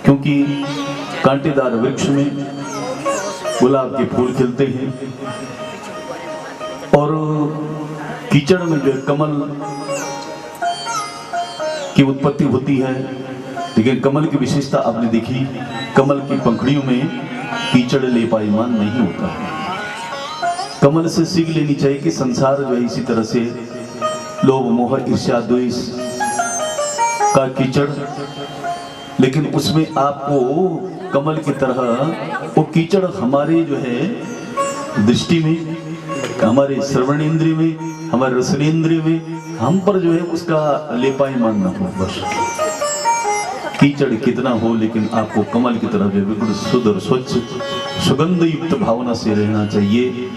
क्योंकि कांटेदार वृक्ष में गुलाब के फूल खिलते हैं और कीचड़ में जो कमल की उत्पत्ति होती है। लेकिन कमल की विशेषता आपने देखी, कमल की पंखुड़ियों में कीचड़ लेपायमान नहीं होता है। कमल से सीख लेनी चाहिए कि संसार जो है इसी तरह से लोभ मोह ईर्ष्या द्वेष का कीचड़, लेकिन उसमें आपको कमल की तरह वो कीचड़ हमारे जो है दृष्टि में, हमारे श्रवण इंद्रिय में, हमारे रसनेंद्रिय में हम पर जो है उसका लेपायमान न हो। बस कीचड़ कितना हो लेकिन आपको कमल की तरह जो बिल्कुल शुद्ध और स्वच्छ सुगंध युक्त भावना से रहना चाहिए।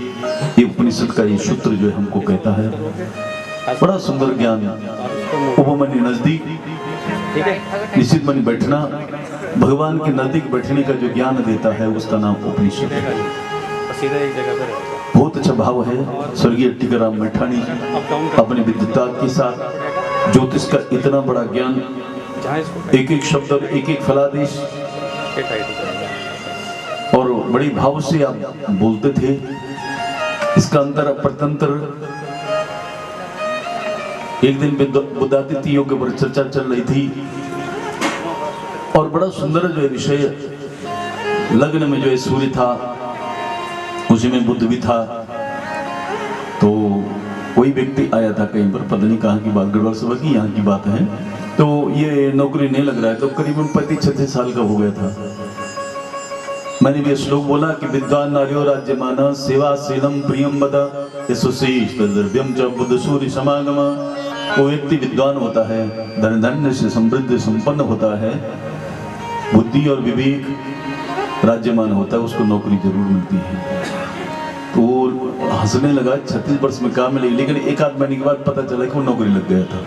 ये उपनिषद का ये सूत्र जो है हमको कहता है। बड़ा सुंदर ज्ञान, उपमन्यु नजदीक निश्चित मन बैठना, भगवान के नजदीक बैठने का जो ज्ञान देता है उसका नाम उपनिषद है। बहुत अच्छा भाव है। स्वर्गीय टीकाराम मैठाणी अपने विद्वता के साथ ज्योतिष का इतना बड़ा ज्ञान, एक एक शब्द और एक एक फलादेश और बड़े भाव से आप बोलते थे। इसका अंतर प्रतंत्र एक दिन बुद्धादित्य योग पर चर्चा चल रही थी और बड़ा सुंदर जो है विषय, लग्न में जो है सूर्य था, उसी में बुद्ध भी था। तो कोई व्यक्ति आया था कहीं पर, पता नहीं कहाँ की बात, गढ़वाल सभा की यहाँ की बात है। तो ये नौकरी नहीं लग रहा है, तो करीबन 35-36 साल का हो गया था। मैंने भी श्लोक बोला कि विद्वान नार्यो राज्यमाना सेवा शीलम प्रियम बदा द्रव्यम च बुद्ध सूर्य समागम। वो व्यक्ति विद्वान होता है, धन धन्य से समृद्ध संपन्न होता है, बुद्धि और विवेक राज्यमान होता है, उसको नौकरी जरूर मिलती है। तो हंसने लगा, 36 वर्ष में काम मिलेगी, लेकिन एक आध महीने के बाद पता चला कि वो नौकरी लग गया था।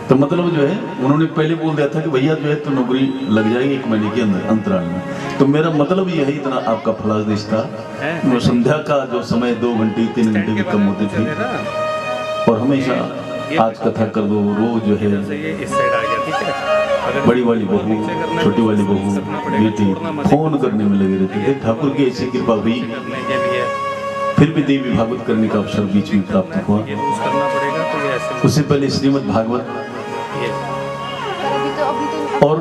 तो मतलब जो है उन्होंने पहले बोल दिया था कि भैया जो है तो नौकरी लग जाएगी 1 महीने के अंदर अंतराल में। तो मेरा मतलब यही इतना आपका फलादेश था। वो संध्या का जो समय 2 घंटे 3 घंटे भी कम होते थे और हमेशा आज कथा कर दो, रोज जो है बड़ी वाली बहू, छोटी वाली बहू, बेटी फोन करने में लगे रहते थे। ठाकुर की ऐसी कृपा हुई, फिर भी देवी भागवत करने का अवसर बीच में प्राप्त हुआ। उससे पहले श्रीमद् भागवत और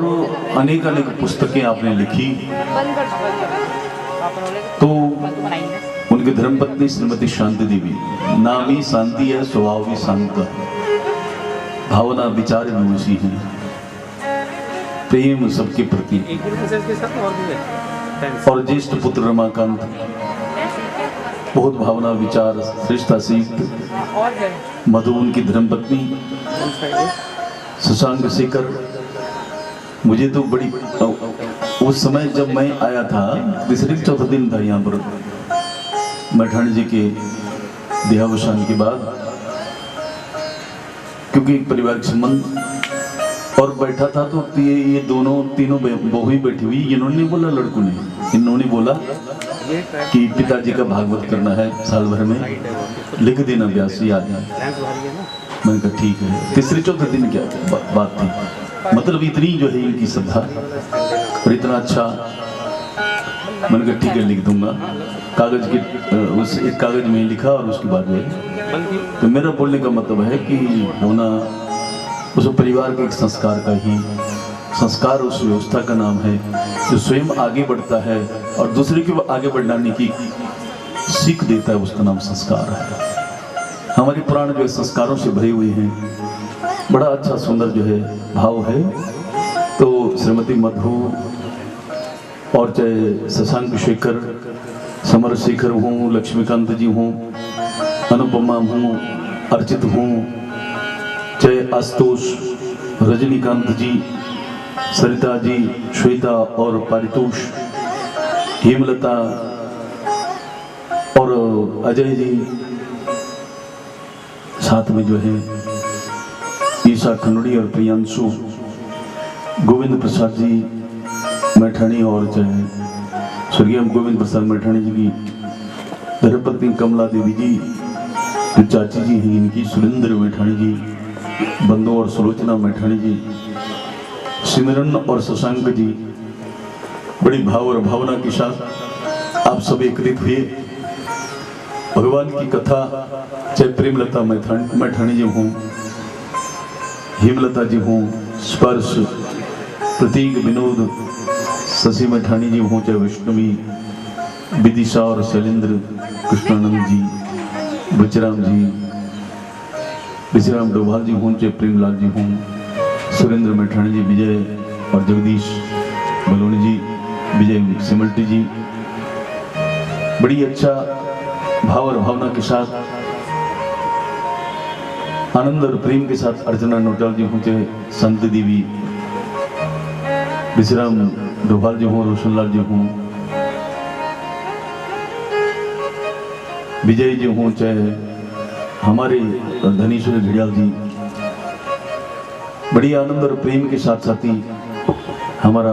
अनेक अनेक पुस्तकें आपने लिखी। तो उनकी धर्मपत्नी श्रीमती शांति देवी, नाम ही शांति है, स्वभाव भी शांत, भावना विचार विमर्शी है, प्रेम सबके प्रति। और ज्येष्ठ पुत्र रमाकांत, बहुत भावना विचार श्रेष्ठता से युक्त। मधु उनकी धर्मपत्नी, शशांक शेखर। मुझे तो बड़ी उस समय जब मैं आया था, तीसरे चौथा दिन था यहाँ पर मैठाणी जी के देहावसान के बाद, क्योंकि पारिवारिक संबंध और बैठा था। तो ये तीनों बहू बैठी हुई। इन्होंने बोला, लड़कों ने, इन्होंने बोला कि पिताजी का भागवत करना है साल भर में, लिख देना व्यास याद है। मैंने कहा ठीक है। तीसरे चौथे दिन क्या बात थी, मतलब इतनी जो है इनकी श्रद्धा और इतना अच्छा। मैंने कहा ठीक है, लिख दूंगा। कागज के उस एक कागज में लिखा और उसके बाद में। तो मेरा बोलने का मतलब है कि होना उस परिवार के एक संस्कार का ही संस्कार, उस व्यवस्था का नाम है जो स्वयं आगे बढ़ता है और दूसरे को आगे बढ़ाने की सीख देता है, उसका नाम संस्कार है। हमारे पुराण जो संस्कारों से भरे हुए हैं, बड़ा अच्छा सुंदर जो है भाव है। तो श्रीमती मधु और चाहे शशांक शेखर, समर शेखर हूँ, लक्ष्मीकांत जी हूँ, अनुपमा हूँ, अर्चित हूँ, चाहे आशुतोष, रजनीकांत जी, सरिता जी, श्वेता और पारितोष, हेमलता और अजय जी, साथ में जो है ईशा खंडड़ी और प्रियांशु, गोविंद प्रसाद जी मैठाणी और चाहे स्वर्गीय गोविंद प्रसाद मैठाणी जी की धर्मपत्नी कमला देवी जी, जो चाची जी हैं इनकी, सुरेंद्र मैठाणी जी, बंदो और सुलोचना मैठाणी जी, सिमरन और शशांक जी बड़ी भाव और भावना के साथ आप सब एकत्रित हुए। भगवान की कथा चाहे प्रेमलता मैठाणी जी हूँ, हेमलता जी हूँ, स्पर्श, प्रतीक, विनोद, शशि मैठाणी जी हूँ, चाहे विष्णुवी, विदिशा और शैलेंद्र, कृष्णानंद जी, बचराम जी, विश्राम डोभाल जी हूँ, चाहे प्रेमलाल जी हूँ, सुरेंद्र मैठाणी जी, विजय और जगदीश बलोनी जी, विजय सिमल्टी जी, बड़ी अच्छा भाव और भावना के साथ, आनंद और प्रेम के साथ अर्चना नोटाल जी हूँ, चाहे संत देवी, विश्राम डोभाल जी हूँ, रोशनलाल जी हूँ, विजय जी हूँ, चाहे हमारे धनीश्वर घड़ियाल जी, बड़ी आनंद और प्रेम के साथ साथ ही हमारा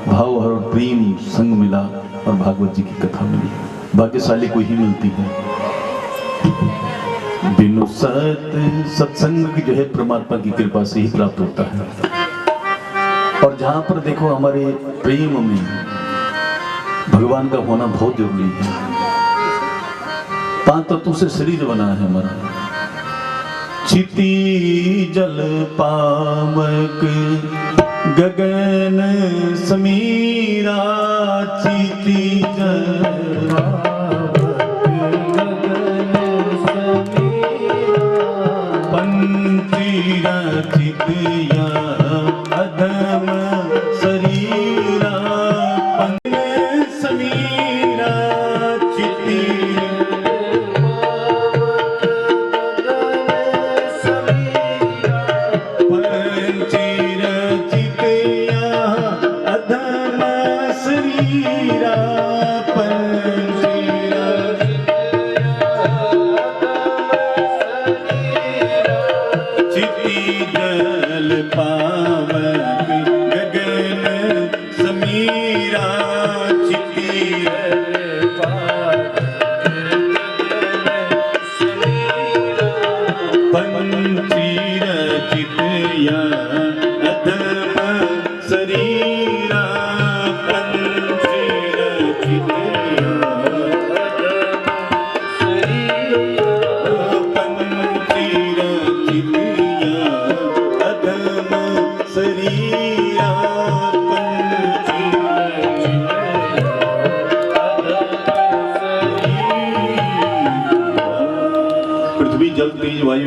भाव और प्रेम संग मिला और भागवत जी की कथा मिली। भाग्यशाली को ही मिलती है। बिनु सत्संग जो है परमात्मा की कृपा से ही प्राप्त होता है। और जहां पर देखो हमारे प्रेम में भगवान का होना बहुत जरूरी है। 5 तत्वों से शरीर बना है हमारा। चिति जल पावक गगन समीरा, चिति जल पंचीरा चितिया अधम शरीरा, पंच समीरा चिति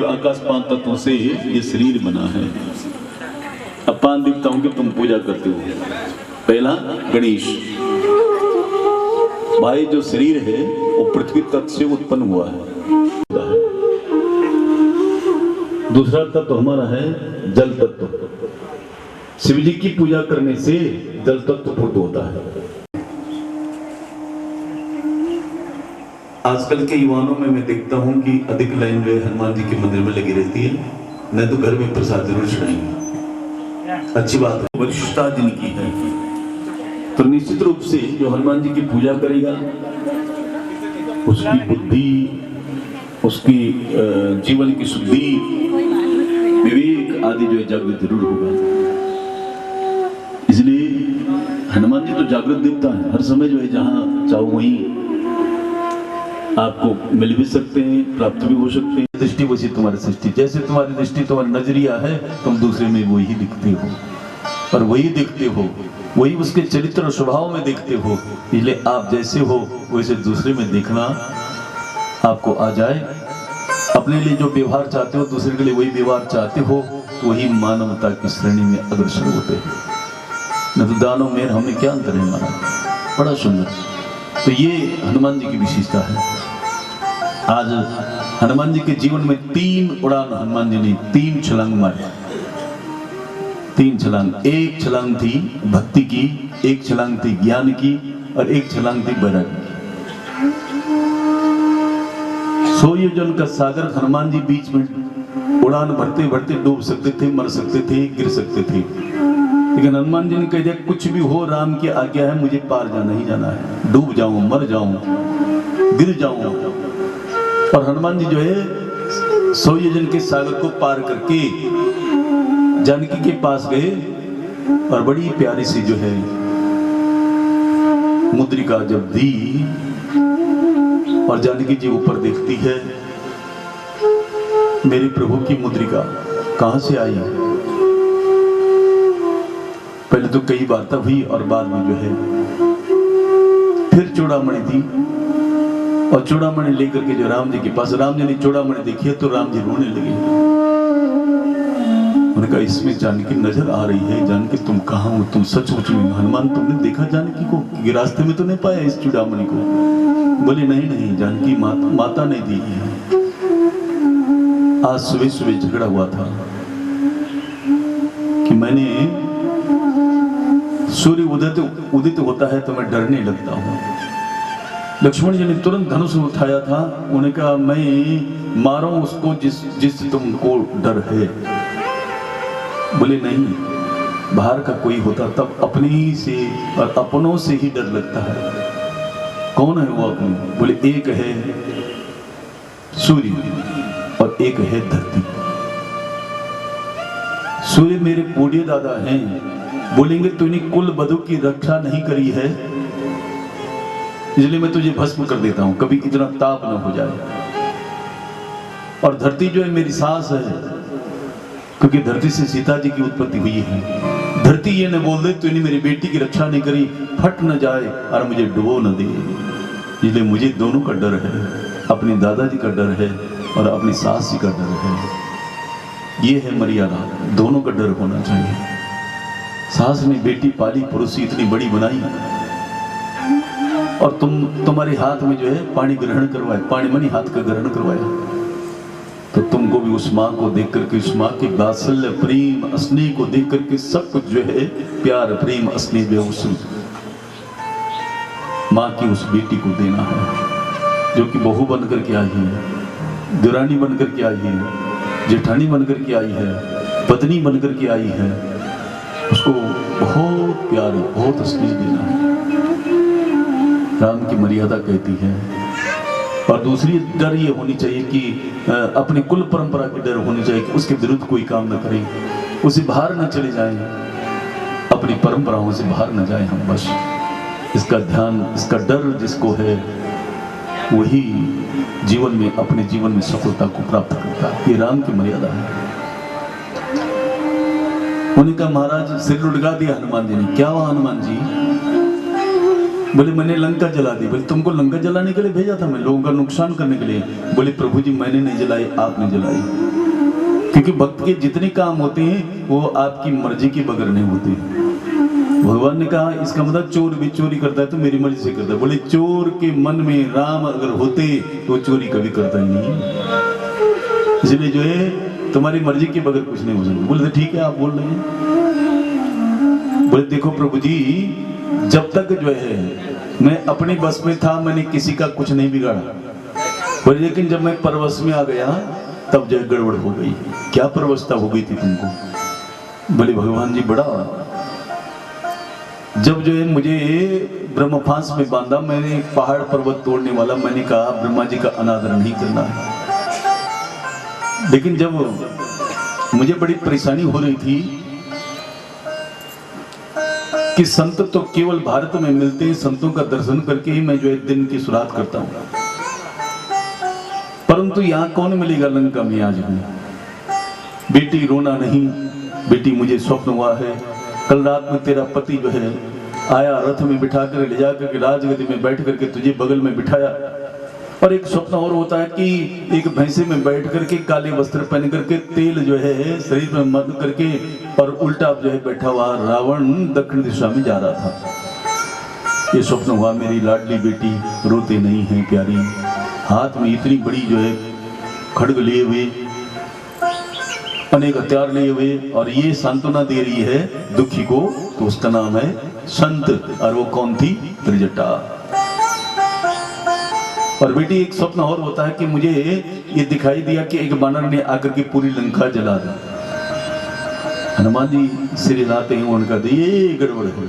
आकाश 5 तत्वों से ये शरीर बना है। अब 5 देवताओं की तुम पूजा करते हो। पहला गणेश भाई, जो शरीर है वो पृथ्वी तत्व से उत्पन्न हुआ है। दूसरा तत्व हमारा है जल तत्व। शिव जी की पूजा करने से जल तत्व फुट होता है। आजकल के युवाओं में मैं देखता हूं कि अधिक लाइन जो हनुमान जी के मंदिर में लगी रहती है, नहीं तो घर में प्रसाद जरूर चढ़ाएंगे। अच्छी बात है, वरिष्ठता जिनकी है तो निश्चित रूप से जो हनुमान जी की पूजा करेगा उसकी बुद्धि, उसकी जीवन की शुद्धि, विवेक आदि जो है जागृत जरूर होगा। इसलिए हनुमान जी तो जागृत देवता है। हर समय जो है जहां चाहो वहीं आपको मिल भी सकते हैं, प्राप्त भी हो सकते हैं। दृष्टि वैसी तुम्हारी सृष्टि, जैसे तुम्हारी दृष्टि तुम्हारा नजरिया है, तुम दूसरे में वही दिखते हो और वही देखते हो, वही उसके चरित्र और स्वभाव में देखते हो। इसलिए आप जैसे हो वैसे दूसरे में देखना आपको आ जाए। अपने लिए जो व्यवहार चाहते हो, दूसरे के लिए वही व्यवहार चाहते हो, तो वही मानवता की श्रेणी में अग्रसर होते हैं। न तो दानों में हमने क्या अंतर है हमारा, बड़ा सुंदर। तो ये हनुमान जी की विशेषता है। आज हनुमान जी के जीवन में 3 उड़ान हनुमान जी ने 3 छलांग मारी। 3 छलांग। एक छलांग थी भक्ति की, एक छलांग थी ज्ञान की और एक छलांग थी वैराग्य की। 100 योजन का सागर हनुमान जी बीच में उड़ान भरते भरते डूब सकते थे, मर सकते थे, गिर सकते थे, लेकिन हनुमान जी ने कह दिया कुछ भी हो राम की आज्ञा है, मुझे पार जाना ही जाना है। डूब जाऊं, मर जाऊं, गिर जाऊं। और हनुमान जी जो है 100 योजन के सागर को पार करके जानकी के पास गए और बड़ी प्यारी सी जो है मुद्रिका जब दी और जानकी जी ऊपर देखती है, मेरे प्रभु की मुद्रिका कहां से आई? पहले तो कई वार्ता हुई और बाद में जो है फिर चूड़ामणि दी और चूड़ामणि लेकर के जो राम जी के पास, राम जी ने चूड़ामणि देखी है तो राम जी रोने लगे। उन्होंने कहा इसमें जानकी नजर आ रही है, जानकी तुम कहाँ हो? तुम सचमुच में हनुमान, तुमने देखा जानकी को कि रास्ते में तो नहीं पाया इस चूड़ामणि को? बोले नहीं नहीं, जानकी माता ने दी है। आज सुबह सुबह झगड़ा हुआ था कि मैंने सूर्य उदित होता है तो मैं डरने लगता हूँ। लक्ष्मण जी ने तुरंत धनुष उठाया था, उन्होंने कहा मैं मारूं उसको जिससे तुमको डर है। बोले नहीं, बाहर का कोई होता तब अपने ही से और अपनों से ही डर लगता है। कौन है वो अपने? बोले एक है सूर्य और एक है धरती। सूर्य मेरे बूढ़े दादा हैं, बोलेंगे तूने कुल बधु की रक्षा नहीं करी है इसलिए मैं तुझे भस्म कर देता हूं, कभी इतना ताप न हो जाए। और धरती जो है मेरी सास है, क्योंकि धरती से सीता जी की उत्पत्ति हुई है। धरती ये न बोल दे तूने मेरी बेटी की रक्षा नहीं करी, फट न जाए और मुझे डुबो न दे। इसलिए मुझे दोनों का डर है, अपने दादाजी का डर है और अपनी सास जी का डर है। ये है मर्यादा, दोनों का डर होना चाहिए। सास ने बेटी पाली, पुरुष इतनी बड़ी बनाई और तुम्हारे हाथ में जो है पानी ग्रहण करवाए, पानी मनी हाथ का ग्रहण करवाया, तो तुमको भी उस माँ को देख करके, उस माँ की वात्सल्य प्रेम स्नेह को देख करके सब कुछ जो है प्यार प्रेम स्नेह जो उस माँ की उस बेटी को देना है, जो कि बहू बन करके आई है, दुरानी बन करके आई है, जेठानी बन करके आई है, पत्नी बन करके आई है। उसको बहुत प्यार बहुत स्नेह देना है, राम की मर्यादा कहती है। और दूसरी डर ये होनी चाहिए कि अपने कुल परंपरा की डर होनी चाहिए कि उसके विरुद्ध कोई काम न करें, उसे बाहर न चले जाएं, अपनी परंपराओं से बाहर न जाएं हम। बस इसका ध्यान, इसका डर जिसको है वही जीवन में, अपने जीवन में सफलता को प्राप्त करता है। ये राम की मर्यादा है। उन्होंने कहा महाराज सिर लुढ़का दिया हनुमान जी ने। क्या हुआ हनुमान जी? बोले मैंने लंका जला दी। बोले तुमको लंका जलाने के लिए भेजा था मैं, लोगों का नुकसान करने के लिए? बोले प्रभु जी मैंने नहीं जलाई, आपने जलाई। क्योंकि भक्त के जितने काम होते हैं वो आपकी मर्जी के बगैर नहीं होते। भगवान ने कहा इसका मतलब चोर भी चोरी करता है तो मेरी मर्जी से करता है। बोले चोर के मन में राम अगर होते तो चोरी कभी करता ही नहीं। इसलिए जो है तुम्हारी मर्जी के बगैर कुछ नहीं हो सकता। बोले ठीक है आप बोल रहे हैं। बोले देखो प्रभु जी, जब तक जो है मैं अपने बस में था मैंने किसी का कुछ नहीं बिगाड़ा। बोले लेकिन जब मैं परवश में आ गया तब जो है गड़बड़ हो गई। क्या परवस्था हो गई थी तुमको? बोले भगवान जी बड़ा, जब जो है मुझे ब्रह्मफांस में बांधा, मैंने पहाड़ पर्वत तोड़ने वाला, मैंने कहा ब्रह्मा जी का अनादर नहीं करना है। लेकिन जब मुझे बड़ी परेशानी हो रही थी कि संत तो केवल भारत में मिलते हैं, संतों का दर्शन करके ही मैं जो है दिन की शुरुआत करता हूं, परंतु यहां कौन मिलेगा लंका में आज हूं। बेटी रोना नहीं, बेटी मुझे स्वप्न हुआ है, कल रात में तेरा पति जो है आया, रथ में बिठा कर ले जाकर के राजगद्दी में बैठ करके तुझे बगल में बिठाया। और एक स्वप्न और होता है कि एक भैंसे में बैठ करके काले वस्त्र पहन करके तेल जो है शरीर में मद करके और उल्टा जो है बैठा हुआ रावण दक्षिण दिशा में जा रहा था। ये स्वप्न हुआ। मेरी लाडली बेटी रोते नहीं है प्यारी, हाथ में इतनी बड़ी जो है खड्ग लिए हुए, अनेक हथियार लिए हुए, और ये सांत्वना दे रही है दुखी को, तो उसका नाम है संत। और वो कौन थी? त्रिजटा। और बेटी एक स्वप्न और होता है कि मुझे ये दिखाई दिया कि एक बानर ने आकर के पूरी लंका जला दी। हनुमान जी सिर हिलाते हैं, उनका ये गड़बड़ है।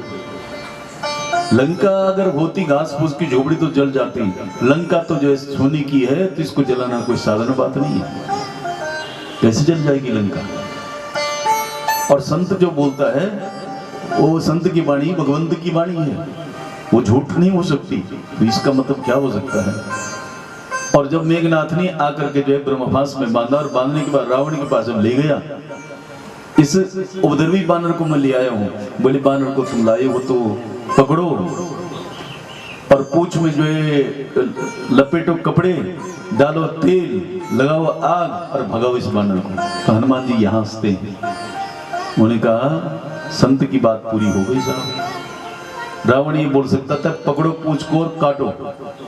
लंका अगर होती घास फूस की झोपड़ी तो जल जाती, लंका तो जो है सोने की है, तो इसको जलाना कोई साधारण बात नहीं है। कैसे जल जाएगी लंका? और संत जो बोलता है वो संत की वाणी भगवंत की वाणी है, वो झूठ नहीं हो सकती। तो इसका मतलब क्या हो सकता है? और जब मेघनाथ ने आकर के जो है ब्रह्मपाश में बांधा, और बांधने के बाद रावण के पास जब ले गया, इस उपद्रवी बानर को मैं ले आया हूँ। बोले बानर को तुम लाए हो तो पकड़ो और पूंछ में जो है लपेटो कपड़े, डालो तेल, लगाओ आग और भगाओ इस बानर को। तो हनुमान जी यहाँ हंसते हैं। उन्होंने कहा संत की बात पूरी हो गई साहब। रावण ये बोल सकता था पकड़ो पूंछ को और काटो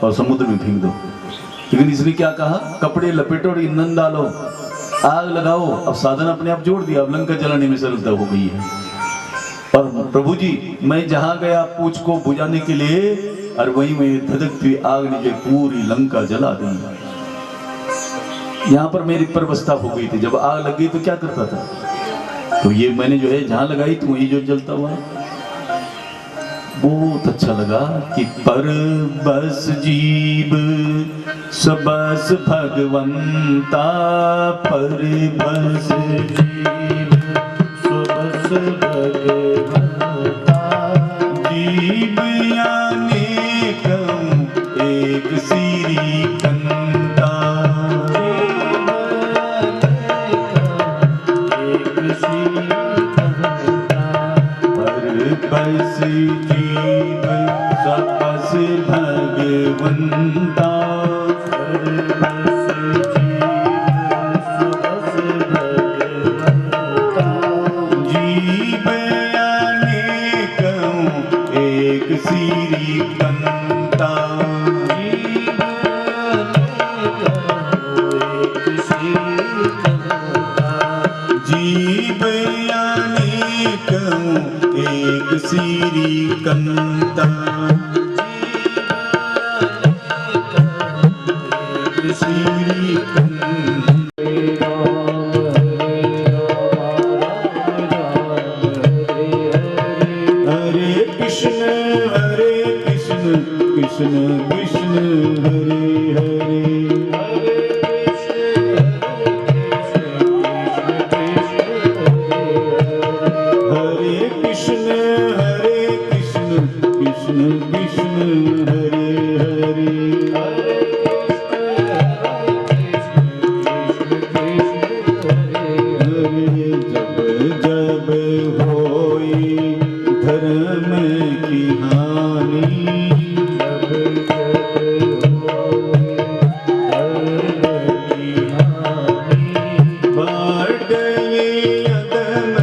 और समुद्र में फेंक दो, लेकिन इसने क्या कहा? कपड़े लपेटो और ईंधन डालो, आग लगाओ। अब साधन अपने आप जोड़ दिया, अब लंका जलाने में सरलता हो गई है। और प्रभु जी मैं जहां गया पूंछ को बुझाने के लिए, और वहीं में धधकती आग ने जो पूरी लंका जला दी। यहाँ पर मेरी परवस्था हो गई थी, जब आग लग गई तो क्या करता था? तो ये मैंने जो है जहां लगाई तो वही जो जलता हुआ। बहुत अच्छा लगा कि पर बस जीव सबस भगवंता, पर बस जीव सबस भगवंता, जीव अनेकम एक सिरी कंता, एक सिरी कंता, पर बस जीव सबस भगवंता, पर बस जीव सबस भगवंता, जीव अनेकम एक सिरी कंता, जीव अनेकम एक सिरी कंता, जीव अनेकम एक सिरी कंता, एक सिरी कंता। हरे कृष्ण कृष्ण कृष्ण हरे हरे, हरे कृष्ण कृष्ण कृष्ण हरे हरे, जब जब होई धर्म की हानि, जब जब होई धर्म की हानि, बाटे अदम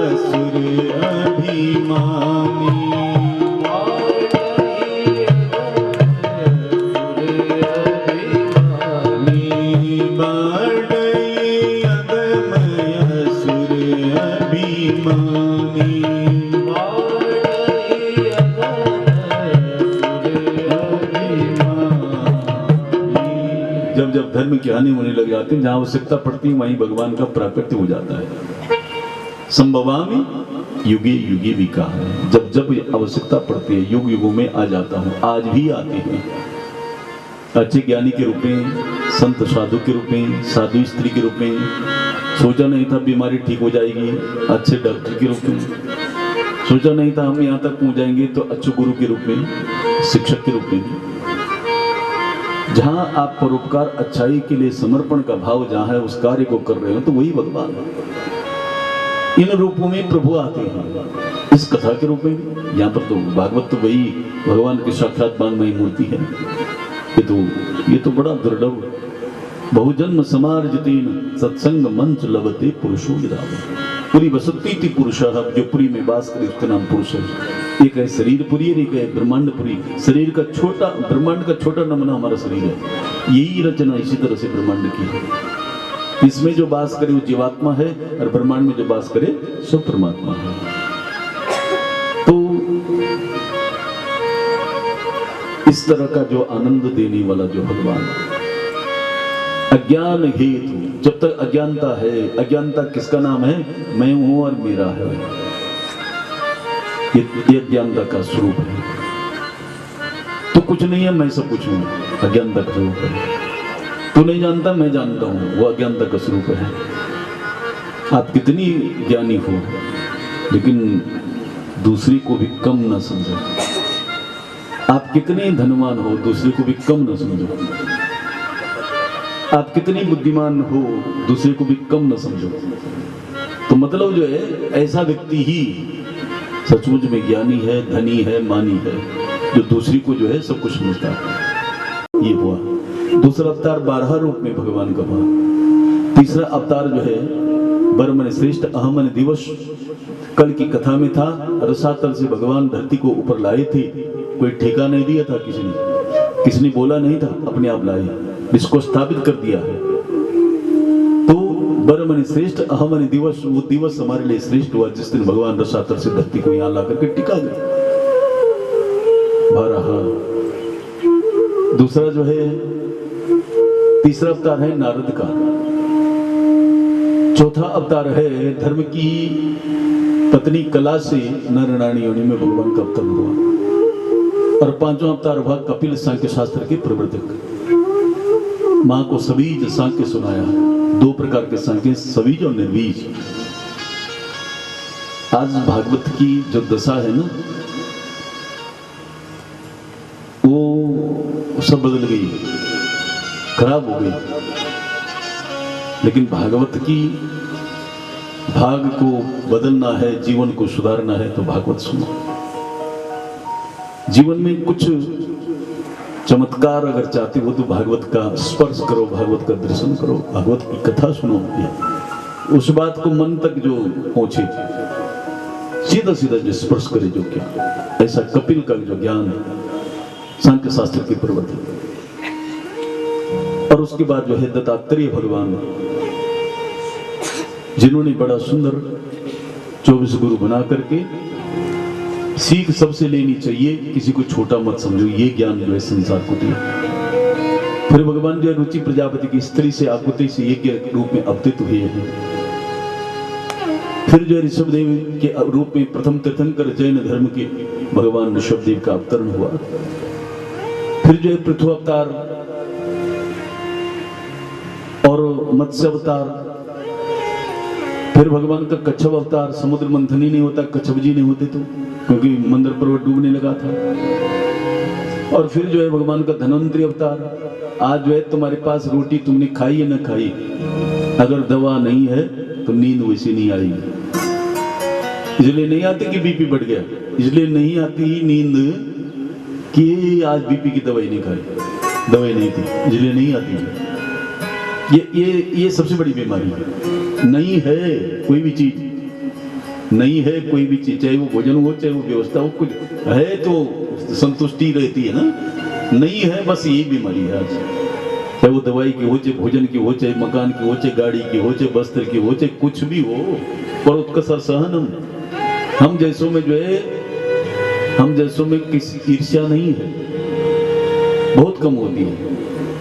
असुर अभिमानी, बाटे अदम असुर अभिमानी, जब जब धर्म की हानि होने लग जाती है, जहां आवश्यकता पड़ती है वहीं भगवान का प्राकट्य हो जाता है। संभवामि युगे युगे भी कहा है, जब जब आवश्यकता पड़ती है युग युगों में आ जाता हूं। आज भी आते हैं अच्छे ज्ञानी के रूप में, संत साधु के रूप में, साधु स्त्री के रूप में। सोचा नहीं था बीमारी ठीक हो जाएगी, अच्छे डॉक्टर के रूप में। सोचा नहीं था हम यहाँ तक पहुंच जाएंगे, तो अच्छे गुरु के रूप में, शिक्षक के रूप में। जहां आप परोपकार अच्छाई के लिए समर्पण का भाव जहां है, उस कार्य को कर रहे हो, तो वही भगवान है। इन रूपों में प्रभु आते हैं, इस कथा के रूप में भी। यहाँ पर तो भागवत तो वही भगवान की साक्षात बाणमयी मूर्ति है। ये तो बड़ा दुर्लभ। बहुजन्म समार्जितेन सत्संग मंच लभते पुरुषो विदाम। पूरी वसती थी पुरुष, जो पुरी में वास करे उसका नाम पुरुष है। एक है शरीर पुरी, एक है ब्रह्मांड पुरी। शरीर का छोटा, ब्रह्मांड का छोटा नमूना हमारा शरीर है। यही रचना इसी तरह से ब्रह्मांड की है। इसमें जो वास करे वो जीवात्मा है, और ब्रह्मांड में जो वास करे सो परमात्मा है। तो इस तरह का जो आनंद देने वाला जो भगवान, अज्ञान हेतु, जब तक अज्ञानता है, अज्ञानता किसका नाम है? मैं हूं और मेरा है। ये अज्ञानता का स्वरूप है। तो कुछ नहीं है, मैं सब कुछ हूं, अज्ञानता का स्वरूप है। तू नहीं जानता, मैं जानता हूं, वो अज्ञानता का स्वरूप है। आप कितनी ज्ञानी हो, लेकिन दूसरे को भी कम न समझो। आप कितने धनवान हो, दूसरे को भी कम न समझो। आप कितने बुद्धिमान हो, दूसरे को भी कम न समझो। तो मतलब जो है, ऐसा व्यक्ति ही सचमुच में ज्ञानी है, धनी है, मानी है, जो दूसरे को जो है सब कुछ समझता है। ये हुआ दूसरा अवतार, 12 रूप में भगवान का हुआ। तीसरा अवतार जो है, बरमन श्रेष्ठ अहमन दिवस, कल की कथा में था। रसातल से भगवान धरती को ऊपर लाए थे, कोई ठेका नहीं दिया था किसी ने बोला नहीं था, अपने आप लाए, इसको स्थापित कर दिया है। तो बरमन श्रेष्ठ अहमन दिवस, वो दिवस हमारे लिए श्रेष्ठ हुआ जिस दिन भगवान रसातल से धरती को यहाँ ला करके टिका गया। दूसरा जो है, तीसरा अवतार है नारद का। चौथा अवतार है धर्म की पत्नी कला से नर नारी योनि में भगवान का अवतार हुआ। और पांचवा अवतार हुआ कपिल, सांख्य शास्त्र के प्रवर्तक। मां को सबीज सांख्य सुनाया, 2 प्रकार के सांख्य, सबीज और निर्बीज। आज भागवत की जो दशा है ना, वो सब बदल गई, खराब हो गई। लेकिन भागवत की भाग को बदलना है, जीवन को सुधारना है, तो भागवत सुनो। जीवन में कुछ चमत्कार अगर चाहते हो तो भागवत का स्पर्श करो, भागवत का दर्शन करो, भागवत की कथा सुनो। उस बात को मन तक जो पहुंचे, सीधा सीधा जो स्पर्श करे, जो क्या ऐसा कपिल का जो ज्ञान, सांख्य शास्त्र के प्रवर्तक। और उसके बाद जो है दत्तात्रेय भगवान, जिन्होंने बड़ा सुंदर 24 गुरु बना करके सीख सबसे लेनी चाहिए, किसी को छोटा मत समझो, ये ज्ञान जो है संसार को दिया। फिर भगवान जो है रुचि प्रजापति की स्त्री से आकुति से यज्ञ रूप में अवतरित हुए हैं। फिर जो है ऋषभदेव के रूप में प्रथम तीर्थंकर जैन धर्म के भगवान ऋषभदेव का अवतरण हुआ। फिर जो है पृथु अवतार और मत्स्य अवतार, फिर भगवान का कच्छप अवतार। समुद्र मंथन ही नहीं होता, कच्छप जी नहीं होते तो, क्योंकि मंदर पर्वत डूबने लगा था। और फिर जो है भगवान का धन्वंतरी अवतार। आज जो है तुम्हारे पास रोटी तुमने खाई या न खाई, अगर दवा नहीं है तो नींद वैसे नहीं आएगी। इसलिए नहीं आती कि बीपी बढ़ गया, इसलिए नहीं आती नींद कि आज बीपी की दवाई नहीं खाई, दवाई नहीं थी, इसलिए नहीं आती। ये सबसे बड़ी बीमारी है। नहीं है कोई भी चीज, नहीं है कोई भी चीज, चाहे वो भोजन हो, चाहे वो व्यवस्था हो, कुछ है तो संतुष्टि रहती है ना। नहीं है, बस यही बीमारी है आज। चाहे वो दवाई की हो, चाहे भोजन की हो, चाहे मकान की हो, चाहे गाड़ी की हो, चाहे वस्त्र की हो, चाहे कुछ भी हो, पर उसका सर सहन हम जैसों में जो है, हम जैसों में किसी ईर्ष्या नहीं है, बहुत कम होती है,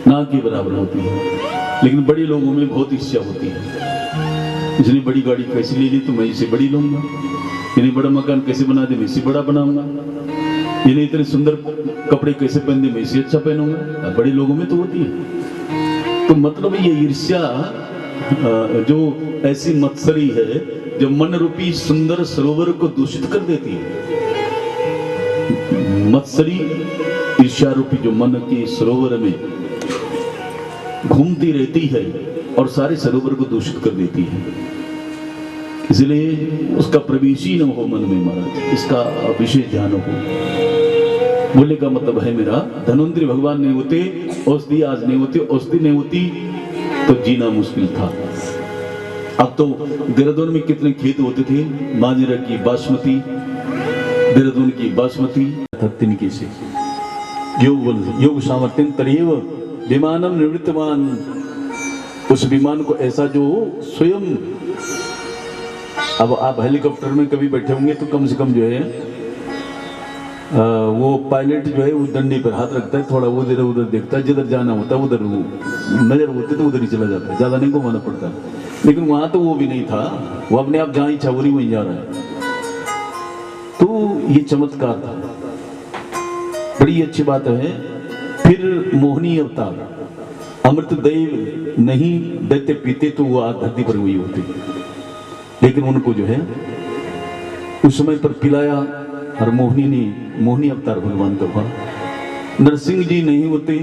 ना के बराबर होती है। लेकिन बड़े लोगों में बहुत ईर्ष्या होती है। इसने बड़ी गाड़ी कैसे ले ली तो मैं इसे बड़ी लूंगा, इन्हें बड़ा मकान कैसे बना दे मैं इसे बड़ा बनाऊंगा, इन्हें इतने सुंदर कपड़े कैसे पहन दे मैं इसे अच्छा पहनूंगा। बड़े लोगों में तो होती है। तो मतलब ये ईर्ष्या जो ऐसी मत्सरी है, जो मन रूपी सुंदर सरोवर को दूषित कर देती है। मत्सरी ईर्ष्या रूपी जो मन के सरोवर में घूमती रहती है और सारे सरोवर को दूषित कर देती है। इसलिए उसका प्रवेश ही न हो मन में महाराज, इसका विशेष ध्यान हो। बोलने का मतलब है मेरा, धन्वंतरी भगवान नहीं होते, औषधि आज नहीं होती, औषधि नहीं होती तो जीना मुश्किल था। अब तो देहरादून में कितने खेत होते थे, माजरा की बासमती, देहरादून की बासमती, तिनके से योग सामर्थ्यं तरेव विमानम निवृत्तमान। उस विमान को ऐसा जो स्वयं, अब आप हेलीकॉप्टर में कभी बैठे होंगे तो कम से कम जो है वो पायलट जो है वो डंडे पर हाथ रखता है, थोड़ा उधर उधर देखता है, जिधर जाना होता है उधर वो नजर होती तो उधर ही चला जाता है, ज्यादा नहीं घुमाना पड़ता। लेकिन वहां तो वो भी नहीं था, वो अपने आप जहां इच्छा हो रही वहीं जा रहा है। तो ये चमत्कार था, बड़ी अच्छी बात है। फिर मोहिनी अवतार, अमृत देव नहीं देते पीते तो वो धरती पर हुई होती, लेकिन उनको जो है उस समय पर पिलाया और मोहिनी अवतार भगवान का हुआ। नरसिंह जी नहीं होते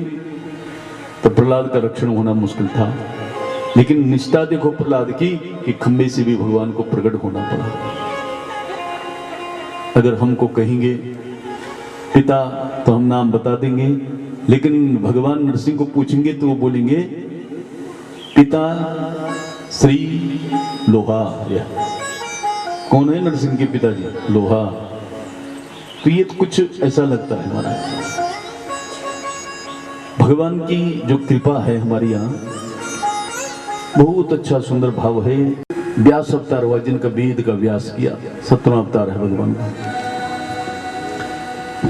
तो प्रहलाद का रक्षण होना मुश्किल था, लेकिन निष्ठा देखो प्रहलाद की कि खंबे से भी भगवान को प्रकट होना पड़ा। अगर हमको कहेंगे पिता तो हम नाम बता देंगे, लेकिन भगवान नरसिंह को पूछेंगे तो वो बोलेंगे पिता श्री लोहा। कौन है नरसिंह के पिताजी? लोहा। तो ये तो कुछ ऐसा लगता है हमारा। भगवान की जो कृपा है हमारे यहाँ, बहुत अच्छा सुंदर भाव है। व्यास अवतार हुआ जिनका वेद का व्यास किया, 17वां अवतार है भगवान का।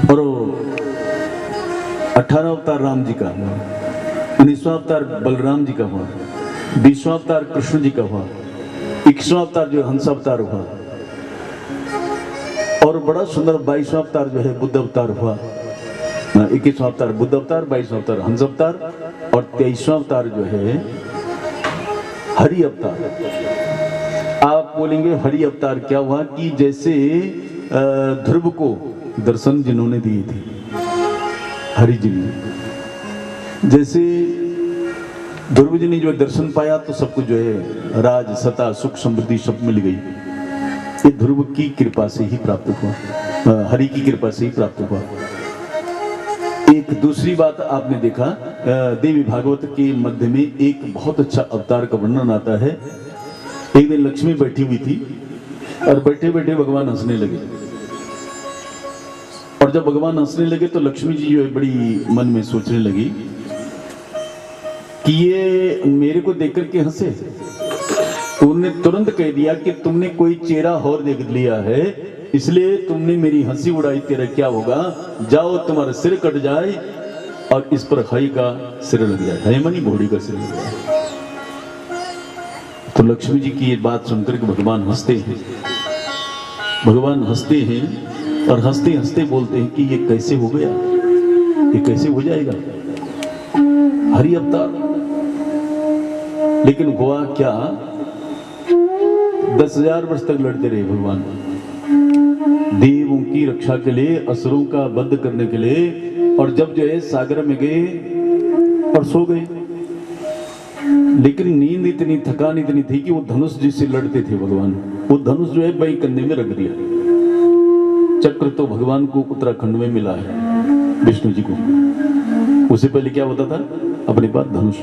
और 18वां अवतार राम जी का हुआ, 19वां अवतार बलराम जी का हुआ, 20वां अवतार कृष्ण जी का हुआ, 21वां अवतार जो हंस अवतार हुआ, और बड़ा सुंदर 22वां अवतार जो है बुद्ध अवतार हुआ। 21वां अवतार बुद्ध अवतार, 22वां अवतार हंस अवतार, और 23वां अवतार जो है हरि अवतार। आप बोलेंगे हरि अवतार क्या हुआ? कि जैसे ध्रुव को दर्शन जिन्होंने दिए थे हरि जी ने, जैसे ध्रुव जी ने जो दर्शन पाया तो सब कुछ जो है राज सता सुख समृद्धि सब मिल गई। ये ध्रुव की कृपा से ही प्राप्त हुआ, हरि की कृपा से ही प्राप्त हुआ। एक दूसरी बात आपने देखा, देवी भागवत के मध्य में एक बहुत अच्छा अवतार का वर्णन आता है। एक दिन लक्ष्मी बैठी हुई थी और बैठे बैठे भगवान हंसने लगे, और जब भगवान हंसने लगे तो लक्ष्मी जी जो है बड़ी मन में सोचने लगी कि ये मेरे को देख करके हंसे। तो उन्होंने तुरंत कह दिया कि तुमने कोई चेहरा और देख लिया है, इसलिए तुमने मेरी हंसी उड़ाई, तेरा क्या होगा? जाओ तुम्हारा सिर कट जाए और इस पर हई का सिर लग जाए, हई मनी घोड़ी का सिर लग जाए। तो लक्ष्मी जी की ये बात सुनकर के भगवान हंसते हैं। भगवान हंसते हैं और हंसते हंसते बोलते हैं कि ये कैसे हो गया, ये कैसे हो जाएगा? हरि अवतार। लेकिन हुआ क्या, 10,000 वर्ष तक लड़ते रहे भगवान, देवों की रक्षा के लिए, असुरों का वध करने के लिए। और जब जो है सागर में गए और सो गए, लेकिन नींद इतनी, थकान इतनी थी कि वो धनुष जिससे लड़ते थे भगवान, वो धनुष जो है बाई कंधे में रख दिया। चक्र तो भगवान को उत्तराखंड में मिला है, विष्णु जी को। उससे पहले क्या होता था? अपने पास धनुष,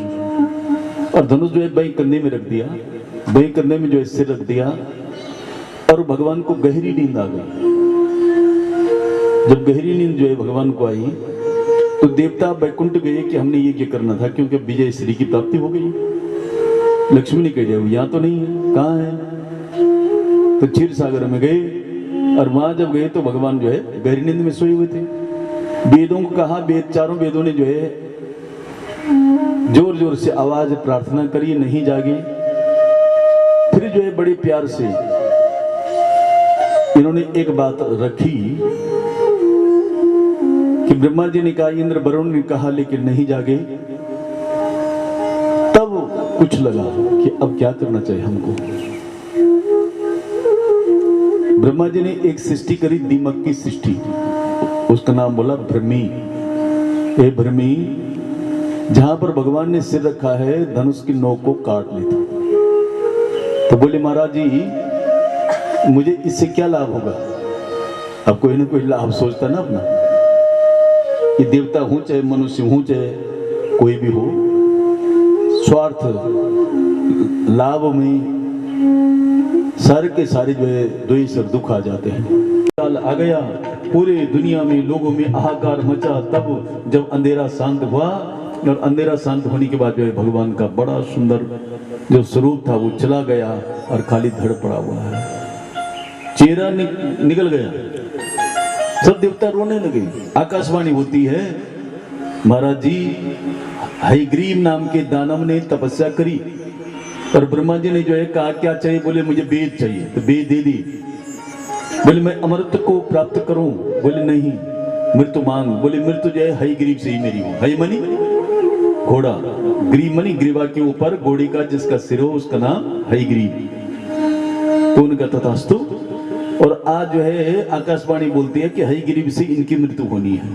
और धनुष जो है बाई कंधे में रख दिया, बाई कंधे में जो है सिर रख दिया, और भगवान को गहरी नींद आ गई। जब गहरी नींद जो है भगवान को आई तो देवता बैकुंठ गए कि हमने ये क्या करना था, क्योंकि विजय श्री की प्राप्ति हो गई। लक्ष्मी ने कह दिया यहाँ तो नहीं है, कहाँ है? तो क्षीर सागर में गए, और वहां जब गए तो भगवान जो है गहरी नींद में सोए हुए थे। वेदों को कहा, वेद, चारों वेदों ने जो है जोर जोर से आवाज प्रार्थना करी, नहीं जागे। फिर जो है बड़े प्यार से इन्होंने एक बात रखी कि ब्रह्मा जी ने कहा, इंद्र वरुण ने कहा, लेकिन नहीं जागे। तब कुछ लगा कि अब क्या करना चाहिए हमको। ब्रह्मा जी ने एक सृष्टि करी, दीमक की सृष्टि, उसका नाम बोला भ्रमी। ये भ्रमी, जहां पर भगवान ने सिर रखा है, धनुष की नोक को काट लेता। तो बोले महाराज जी मुझे इससे क्या लाभ होगा? अब कोई ना कोई लाभ सोचता ना अपना, ये देवता हूं चाहे मनुष्य हूं चाहे कोई भी हो, स्वार्थ लाभ में सारे के सारे जो है द्वेष और दुख आ जाते हैं। काल आ गया, पूरे दुनिया में लोगों में हाहाकार मचा। तब जब अंधेरा शांत हुआ, और अंधेरा शांत होने के बाद जो है भगवान का बड़ा सुंदर जो स्वरूप था वो चला गया, और खाली धड़ पड़ा हुआ है, चेहरा निकल गया। सब देवता रोने लगे। आकाशवाणी होती है, महाराज जी हयग्रीव नाम के दानव ने तपस्या करी, और ब्रह्मा जी ने जो है कहा क्या चाहिए? बोले मुझे वेद चाहिए, तो वेद दे दी। बोले मैं अमृत को प्राप्त करूं? बोले नहीं, मृत्यु मांग। बोले मृत्यु जो है हयग्रीव से ही मेरी हो। हय मनी घोड़ा, ग्रीव मनी ग्रीवा के ऊपर घोड़े का जिसका सिर हो उसका नाम हयग्रीव। तो उनका तथास्तु। और आज जो है आकाशवाणी बोलती है कि हयग्रीव से इनकी मृत्यु होनी है।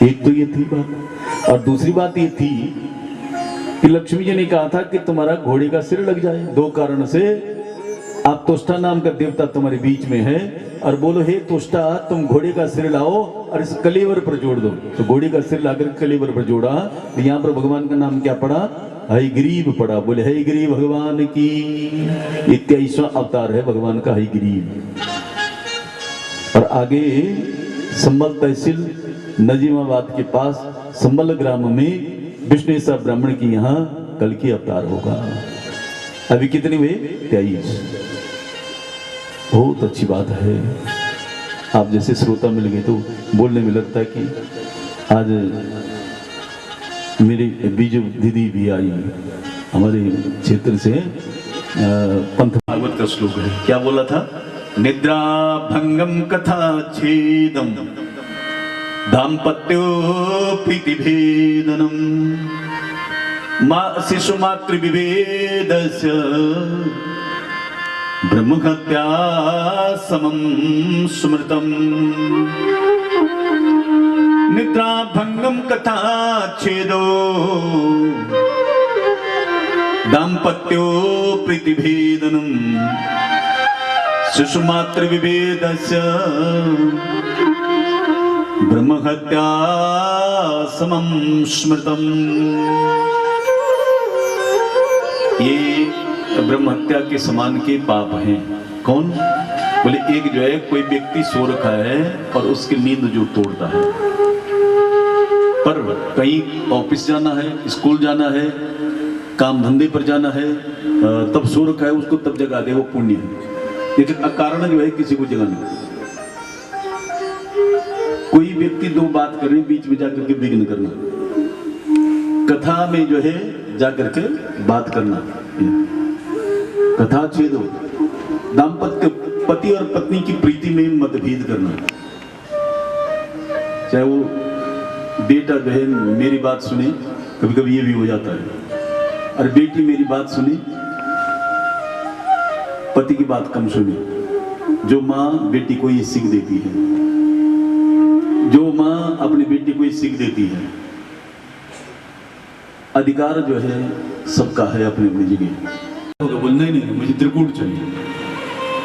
एक तो ये थी बात, और दूसरी बात ये थी कि लक्ष्मी जी ने कहा था कि तुम्हारा घोड़े का सिर लग जाए। दो कारण से, आप तोष्टा नाम का देवता तुम्हारे बीच में है, और बोलो हे तोष्टा तुम घोड़े का सिर लाओ और इस कलेवर पर जोड़ दो। तो घोड़े का सिर लाकर कलेवर पर जोड़ा, तो यहाँ पर भगवान का नाम क्या पड़ा? हयग्रीव पड़ा। बोले हयग्रीव भगवान की। 23वां अवतार है भगवान का हयग्रीव। और आगे संबल तहसील नजीमाबाद के पास संबल ग्राम में विष्णुसा ब्राह्मण की यहाँ कल की अवतार होगा। अभी कितने हुए? 23। बहुत अच्छी बात है। आप जैसे श्रोता मिल गए तो बोलने में लगता है कि आज मेरी बीजू दीदी भी आई हमारे क्षेत्र से। पंथ भागवत का श्लोक है, क्या बोला था? निद्रा भंगम कथा छेदम दाम्पत्यो प्रीतिभेदनम शिशु मातृ विभेदस्य ब्रह्महत्या समम स्मृतम। निद्रा भंगम कथा छेदो दाम्पत्यो प्रीतिभेदनम शिशु मातृ विभेदस्य ब्रह्महत्या समम स्मृतम। ये ब्रह्महत्या के समान के पाप हैं। कौन? बोले एक जो है कोई व्यक्ति सो रखा है और उसकी नींद जो तोड़ता है, पर कहीं ऑफिस जाना है, स्कूल जाना है, काम धंधे पर जाना है, तब सो रखा है, उसको तब जगा दे, वो पुण्य है। लेकिन अकारण जो है किसी को जगाना। कोई व्यक्ति दो बात करे, बीच में जाकर के विघ्न करना, कथा में जो है जाकर के बात करना, कथा छेदो, दाम्पत्य पति और पत्नी की प्रीति में मतभेद करना। चाहे वो बेटा जो है मेरी बात सुने, कभी कभी ये भी हो जाता है, और बेटी मेरी बात सुने, पति की बात कम सुने। जो माँ बेटी को ये सीख देती है, जो माँ अपनी बेटी को ये सीख देती है, अधिकार जो है सबका है अपने अपनी जगह। बोलना ही नहीं, मुझे त्रिकूट चाहिए।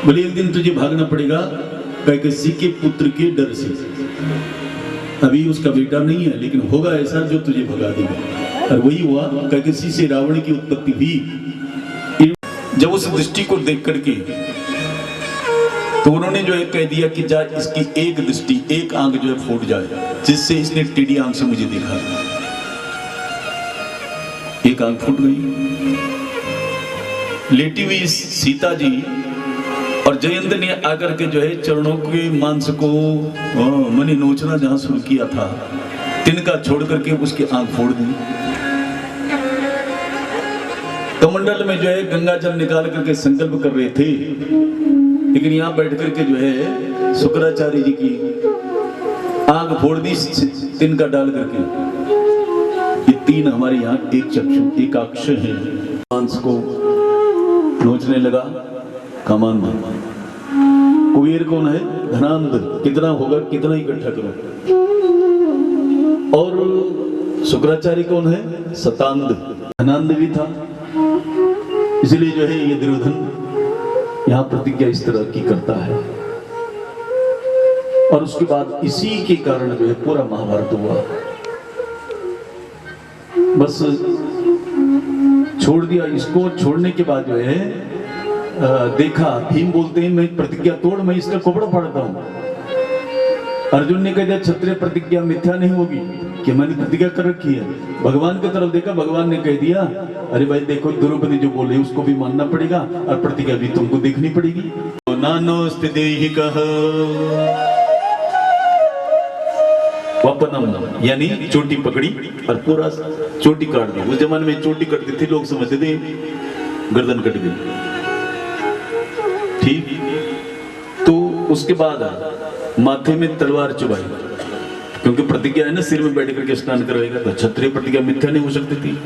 बोले एक दिन तुझे भागना पड़ेगा कैकसी के पुत्र के डर से। अभी उसका बेटा नहीं है, लेकिन होगा ऐसा जो तुझे भगा देगा। और वही हुआ, कैकसी से रावण की उत्पत्ति हुई। जब उस दृष्टि को देख करके तो उन्होंने जो है कह दिया कि जा इसकी एक दृष्टि, एक आंख जो है फूट जाए, जिससे इसने टेढ़ी आंख से मुझे देखा। एक आंख फूट गई। लेटी हुई सीता जी और जयेंद्र ने आकर के जो है चरणों के मांस को मनी नोचना जहां शुरू किया था, तिनका छोड़ करके उसकी आंख फोड़ दी। कमंडल में जो है गंगा जल निकाल करके संकल्प कर रहे थे, लेकिन यहां बैठ करके जो है शुक्राचार्य जी की आंख फोड़ दी तिनका डाल करके। ये तीन हमारे यहाँ एक चक्षु एक अक्ष है। मांस को नोचने लगा कामांध। कुबेर कौन है? धनांध। कितना होगा, कितना इकट्ठा करो। और शुक्राचार्य कौन है? शतांध। धनांध भी था, इसलिए जो है ये दुर्योधन यहाँ प्रतिज्ञा इस तरह की करता है। और उसके बाद इसी के कारण जो है पूरा महाभारत हुआ। बस छोड़ दिया। इसको छोड़ने के बाद जो है देखा, भीम बोलते हैं मैं प्रतिज्ञा तोड़, मैं इसका कपड़ा फाड़ता हूं। अर्जुन ने कह दिया क्षत्रिय प्रतिज्ञा मिथ्या नहीं होगी, कि मैंने प्रतिज्ञा कर रखी है। भगवान की तरफ देखा, भगवान ने कह दिया अरे भाई देखो द्रौपदी जो बोले उसको भी मानना पड़ेगा और प्रतिज्ञा भी तुमको देखनी पड़ेगी। नानोस्ति देहिकः वपनम, यानी चोटी पकड़ी और पूरा चोटी काट दी। उस जमाने में चोटी कटती थी, लोग समझते थे गर्दन कट गई। ठीक, तो उसके बाद माथे में तलवार चुभाई, क्योंकि प्रतिज्ञा है ना सिर में बैठ करके स्नान करवाएगा, तो क्षत्रिय प्रतिज्ञा मिथ्या नहीं हो सकती थी।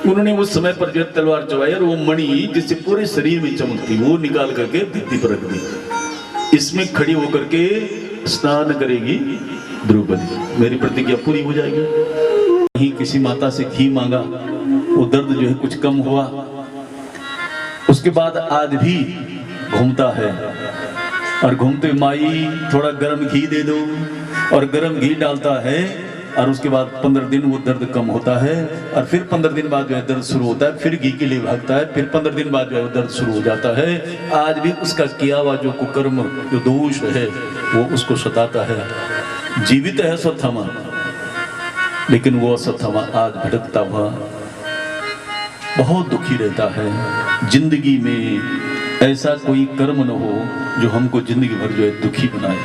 उन्होंने उस समय पर जो तलवार चुभाई और वो मणि जिससे पूरे शरीर में चमकती वो निकाल करके धरती पर रख दी। इसमें खड़ी होकर के स्नान करेगी द्रौपदी, मेरी प्रतिज्ञा पूरी हो जाएगी। कहीं किसी माता से घी मांगा, वो दर्द जो है कुछ कम हुआ। उसके बाद आज भी घूमता है और घूमते माई थोड़ा गर्म घी दे दो, और गर्म घी डालता है, और उसके बाद 15 दिन वो दर्द कम होता है, और फिर 15 दिन बाद जो है दर्द शुरू होता है, फिर घी के लिए भागता है, फिर 15 दिन बाद जो है दर्द शुरू हो जाता है। आज भी उसका किया हुआ जो कुकर्म, जो दोष है, वो उसको सताता है। जीवित है अश्वत्थामा, लेकिन वो अश्वत्थामा आज भटकता हुआ बहुत दुखी रहता है। जिंदगी में ऐसा कोई कर्म न हो जो हमको जिंदगी भर जो है दुखी बनाए।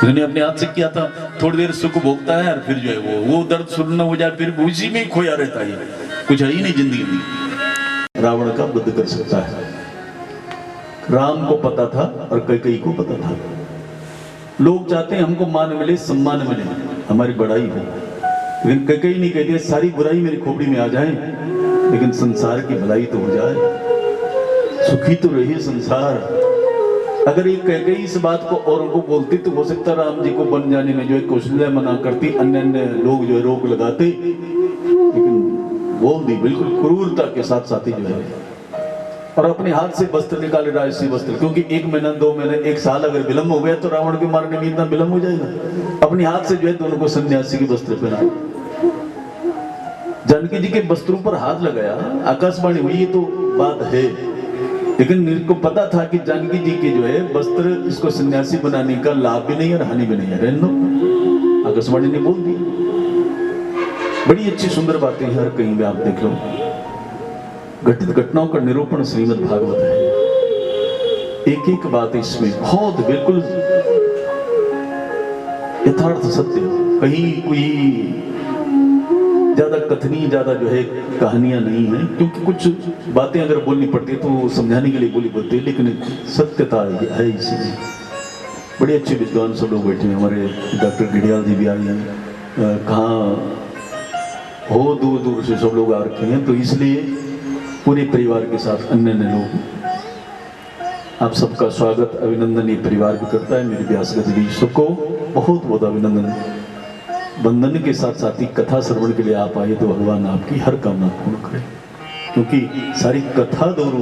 उसने अपने हाथ से किया था, थोड़ी देर सुख भोगता है और फिर जो है वो दर्द शुरू न हो जाए, फिर उसी में खोया रहता है। कुछ है ही नहीं जिंदगी में। रावण का वध कर सकता है। राम को पता था और कैकेयी को पता था। लोग चाहते हैं हमको मान मिले, सम्मान मिले, हमारी बड़ाई हो, लेकिन कैकेयी नहीं कहती सारी बुराई मेरी खोपड़ी में आ जाए, लेकिन संसार की भलाई तो हो जाए, सुखी तो रही संसार। अगर ये कैकेयी इस बात को औरों को बोलती तो हो सकता राम जी को बन जाने में जो है कौशल्या मना करती, अन्य अन्य लोग जो है रोक लगाते, लेकिन बोल दी बिल्कुल क्रूरता के साथ साथी जो है, और अपने हाथ से वस्त्र निकाले, राजसी वस्त्र, क्योंकि 1 महीना 2 महीने 1 साल अगर विलंब हो गया तो रावण के मारने में इतना विलंब हो जाएगा। अपने हाथ से जो है दोनों को सन्यासी के वस्त्र पहनाए। जानकी जी के वस्त्रों पर हाथ लगाया, आकाशवाणी हुई ये तो बात है, लेकिन मेरे को पता था कि जानकी जी के जो है वस्त्र इसको सन्यासी बनाने का लाभ भी नहीं है और हानि भी नहीं है। रहने दो, आकाशवाणी ने बोल दी। बड़ी अच्छी सुंदर बातें हर कहीं भी आप देख लो। घटित घटनाओं का निरूपण श्रीमद् भागवत है। एक एक बात इसमें बहुत बिल्कुल यथार्थ सत्य, कहीं कोई ज्यादा कथनी, ज्यादा जो है कहानियां नहीं है, क्योंकि कुछ बातें अगर बोलनी पड़ती है तो समझाने के लिए बोली पड़ती है, लेकिन सत्यता है इसमें। बड़े अच्छे विद्वान सब लोग बैठे हैं, हमारे डॉक्टर गिडियाल जी भी आए हैं, कहाँ हो दूर दूर से सब लोग आ रखे हैं, तो इसलिए पूरे परिवार के साथ अन्य अन्य लोग, आप सबका स्वागत अभिनंदन ये परिवार भी करता है। मेरे व्यासगत भी सबको बहुत बहुत अभिनंदन। बंधन के साथ साथ ही कथा श्रवण के लिए आप आए तो भगवान आपकी हर कामना पूर्ण करे, क्योंकि सारी कथा दूर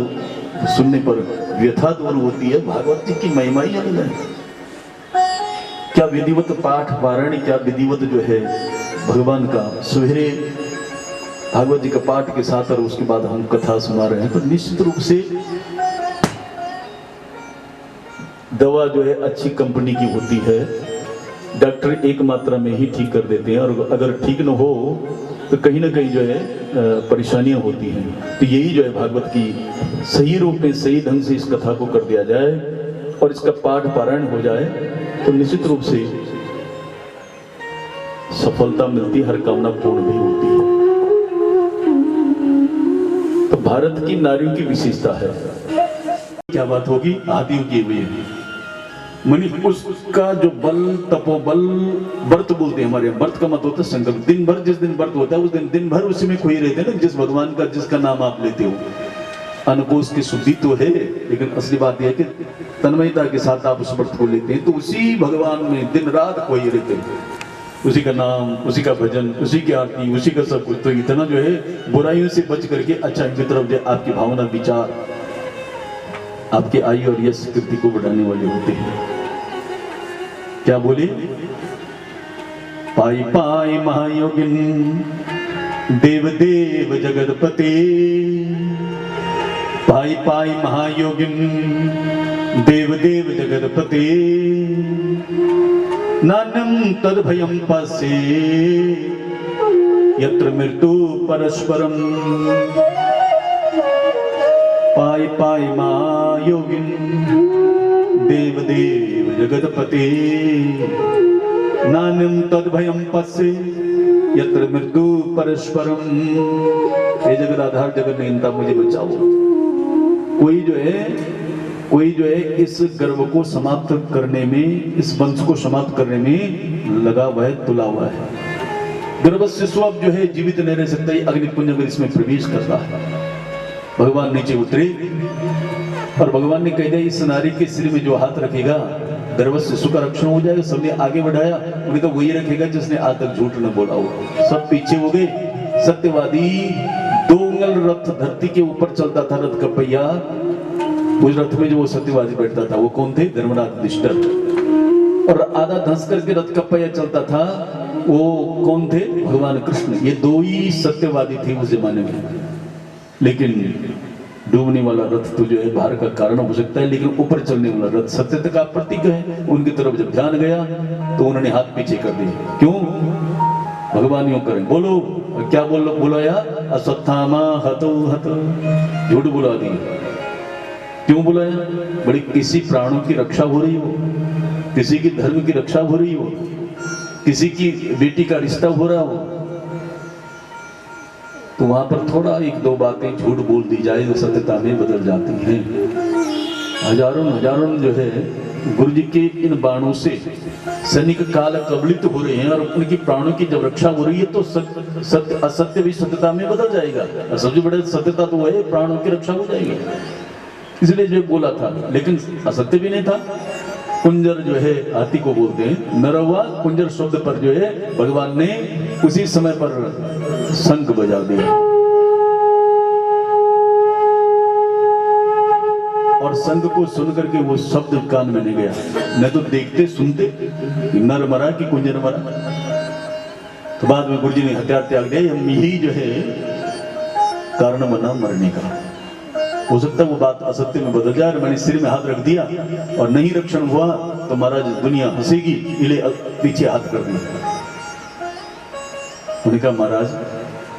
सुनने पर व्यथा दूर होती है। भागवत जी की महिमा ही अलग है। क्या विधिवत पाठ पारायण, क्या विधिवत जो है भगवान का सवेरे भागवत जी का पाठ के साथ, और उसके बाद हम कथा सुना रहे हैं, तो निश्चित रूप से दवा जो है अच्छी कंपनी की होती है। डॉक्टर एक मात्रा में ही ठीक कर देते हैं, और अगर ठीक न हो तो कहीं ना कहीं जो है परेशानियां होती हैं। तो यही जो है भागवत की सही रूप में सही ढंग से इस कथा को कर दिया जाए और इसका पाठ पारायण हो जाए तो निश्चित रूप से सफलता मिलती, हर कामना पूर्ण भी होती है। तो भारत की नारियों की विशेषता है। क्या बात होगी, हाथियों की हुई है मनुष्य, उसका जो बल, तपोबल, व्रत बोलते हैं हमारे, व्रत का मत होता है संकल्प। दिन भर जिस दिन व्रत होता है उस दिन भर उसी में खोए रहते हैं ना, जिस भगवान का जिसका नाम आप लेते हो। अनकोश की शुद्धि तो है, लेकिन असली बात यह है कि तन्मयता के साथ आप उस व्रत को लेते हैं, तो उसी भगवान में दिन रात खोए रहते हैं, उसी का नाम, उसी का भजन, उसी की आरती, उसी का सब कुछ। तो इतना जो है बुराइयों से बच करके अच्छा की तरफ जो आपकी भावना, विचार आपके आयु और यश कीर्ति को बढ़ाने वाले होते हैं। क्या बोले, पाई पाई महायोगिन देव देव जगतपते, पाई पाई महायोगिन देव देव जगतपते, नान्यं तद भयं पश्ये यत्र मृत्यु परस्परम, पाई पाई महायोगिन देव देव जगतपते, नान्यं तद भयं पश्ये यत्र मृत्यु परस्परम। हे जगत आधार जगत नियंता मुझे बचाओ। कोई जो है इस गर्व को समाप्त करने में, इस वंश को समाप्त करने में लगा हुआ है, तुला हुआ है। गर्भ शिशु अब जो है जीवित नहीं रह सकता, अग्निपुंज अगर इसमें प्रवेश करता है। भगवान नीचे उतरे और भगवान ने कह दिया इस नारी के सिर में जो हाथ रखेगा गर्भस्थ शिशु का रक्षण हो जाएगा। सबने आगे बढ़ाया, उन्होंने कहा वही रखेगा जिसने आज तक झूठ न बोला हो। सब पीछे हो गए। सत्यवादी 2 उंगल रथ धरती के ऊपर चलता था, रथ का पहिया। उस रथ में जो वो सत्यवादी बैठता था वो कौन थे? धर्मराज युधिष्ठिर। और आधा धंस करके रथ का पहिया चलता था वो कौन थे? भगवान कृष्ण। ये 2 ही सत्यवादी थे उस जमाने में। लेकिन डूबने वाला रथ तो जो है भार का कारण हो सकता है, लेकिन ऊपर चलने वाला रथ सत्य का प्रतीक है। उनकी तरफ जब ध्यान गया तो उन्होंने हाथ पीछे कर दिए। क्यों? भगवान यूं करें, बोलो क्या बुलाया? अश्वत्थामा हतो हत, झूठ बुला दिया। क्यों बुलाया? बड़ी किसी प्राणों की रक्षा हो रही हो, किसी की धर्म की रक्षा हो रही हो, किसी की बेटी का रिश्ता हो रहा हो, तो वहां पर थोड़ा 1-2 बातें झूठ बोल दी जाए तो सत्यता में बदल जाती हैं। हजारों जो है गुरु जी के इन बाणों से सैनिक काल कबलित हो रहे हैं और उनकी प्राणों की जब रक्षा हो रही है तो सत्य असत्य भी सत्यता में बदल जाएगा। और सबसे बड़े सत्यता तो है प्राणों की रक्षा हो जाएगी, इसलिए जो बोला था। लेकिन असत्य भी नहीं था। कुंजर जो है हाथी को बोलते हैं, नरवा कुंजर शब्द पर जो है भगवान ने उसी समय पर शंख बजा दिया और शंख को सुन करके वो शब्द कान में नहीं गया। न तो देखते सुनते नर मरा कि कुंजर मरा। तो बाद में गुरु जी ने हथियार त्याग दिया। यही जो है कारण बना मरने का। हो सकता है वो बात असत्य में बदल जाए। मैंने सिर में हाथ रख दिया और नहीं रक्षण हुआ तो महाराज दुनिया हंसेगी, इले पीछे हाथ कर दिया। उन्होंने कहा महाराज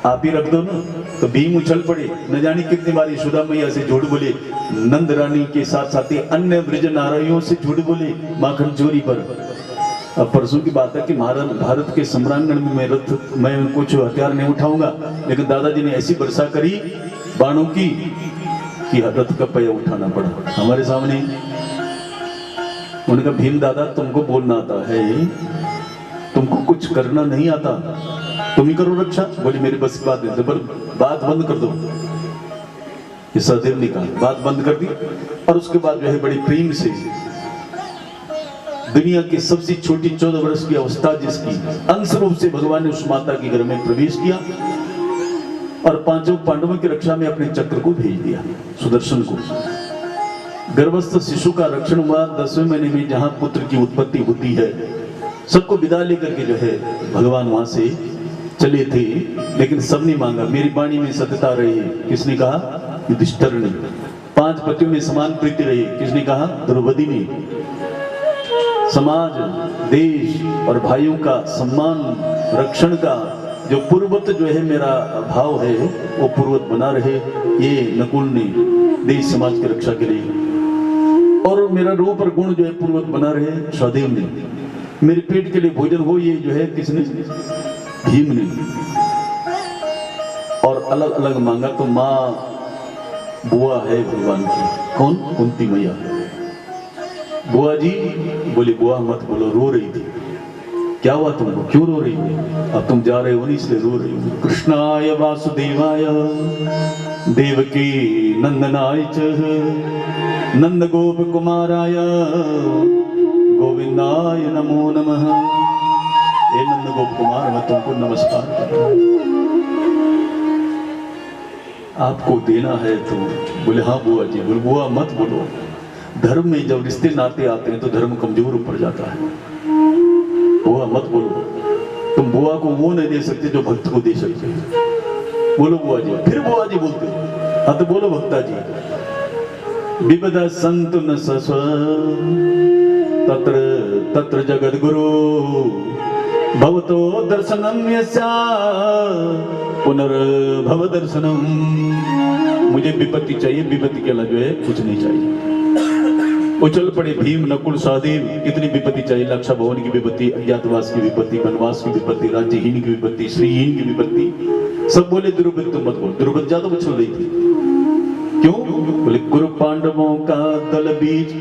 आप ही रख दो ना। तो भीम उछल पड़े। न जाने कितनी बार यशोदा मैया से झूठ बोले, नंद रानी के साथ साथ अन्य ब्रज नारायणों से झूठ बोले माखन चोरी पर। अब परसों की बात है कि भारत के सम्रांगण में मैं कुछ हथियार नहीं उठाऊंगा, लेकिन दादाजी ने ऐसी वर्षा करी बाणों की कि रथ का पहिया उठाना पड़ा हमारे सामने। उन्होंने कहा भीम दादा तुमको बोलना आता है, तुमको कुछ करना नहीं आता, तुम ही करो रक्षा। बोले मेरे बस की बात नहीं, पर बात बंद कर दो। ये सहदेव ने कहा, बात बंद कर दी। और उसके बाद जो है बड़ी प्रेम से दुनिया की सबसे छोटी 14 वर्ष की अवस्था जिसकी, अंश रूप से भगवान ने उस माता के घर में प्रवेश किया और 5 पांडवों की रक्षा में अपने चक्र को भेज दिया, सुदर्शन को। गर्भस्थ शिशु का रक्षण हुआ 10वें महीने में, जहां पुत्र की उत्पत्ति होती है। सबको विदा लेकर के जो है भगवान वहां से चले थे, लेकिन सबने मांगा मेरी वाणी में सत्यता रही। किसने कहा? युधिष्ठिर ने। 5 पतियों में समान प्रीति रही। किसने कहा? द्रौपदी ने। समाज, देश और भाइयों का सम्मान रक्षण का जो पूर्वत जो है मेरा भाव है वो पूर्वत बना रहे, ये नकुल ने देश समाज की रक्षा के लिए। और मेरा रूप और गुण जो है पूर्वत बना रहे, सहदेव ने। मेरे पेट के लिए भोजन हो, ये जो है किसने? भीम ने। और अलग अलग मांगा तो माँ बुआ है भगवान की। कौन? कुंती मैया। बुआ जी बोली बुआ मत बोलो, रो रही थी। क्या हुआ तुमको, क्यों रो रही हो? अब तुम जा रहे हो नहीं इसलिए रो रही हो। कृष्णाय वासुदेवाय देवकी नंदनाय च नंद गोप कुमाराय गोविंदाय नमो नमः। हे नंद गोप कुमार मैं तुमको नमस्कार करता हूं। आपको देना है तो? बोले हाँ बुआ जी। बोले बुआ मत बोलो, धर्म में जब रिश्ते नाते आते हैं तो धर्म कमजोर ऊपर जाता है। बुआ मत बोलो, तुम बुआ को वो नहीं दे सकते जो भक्त को दे सकते। बोलो बुआ जी। फिर बुआ जी बोलते, हाँ तो बोलो भक्ता जी। विपदा संत न सस्व तत्र तत्र जगद गुरु भवतो दर्शनम यस्या पुनर्भव दर्शनम। मुझे विपत्ति चाहिए, विपत्ति के अलावा जो है कुछ नहीं चाहिए। उछल पड़े भीम नकुल सहदेव। कितनी विपत्ति चाहिए? लक्षा भवन की विपत्ति, अज्ञातवास की विपत्ति, वनवास की विपत्ति, राज्यहीन की विपत्ति, श्रीहीन की विपत्ति। सब बोले द्रौपदी तुम मत बोल। द्रौपदी ज्यादा उछल रही थी। क्यों? बोले कुरु पांडवों का दल बीच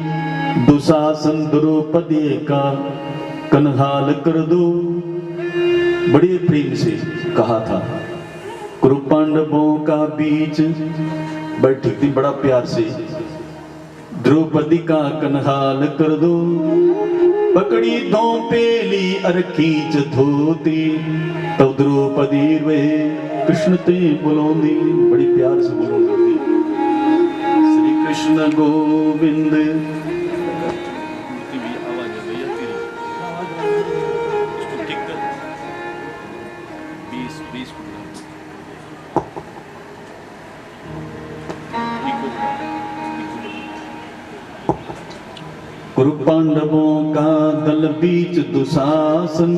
दुशासन द्रौपदी का कन्हाल कर दो। बड़े प्रेम से कहा था। कुरु पांडवों का बीच बैठी थी बड़ा प्यार से। द्रौपदी का कन्हाल कर दो, पकड़ी दो पेली अर खींच धोती, तब द्रौपदी वे कृष्ण ते बुलांदी, बड़ी प्यार से बुलांदी, श्री कृष्ण गोविंद। कुरु पांडवों का दल बीच दुशासन,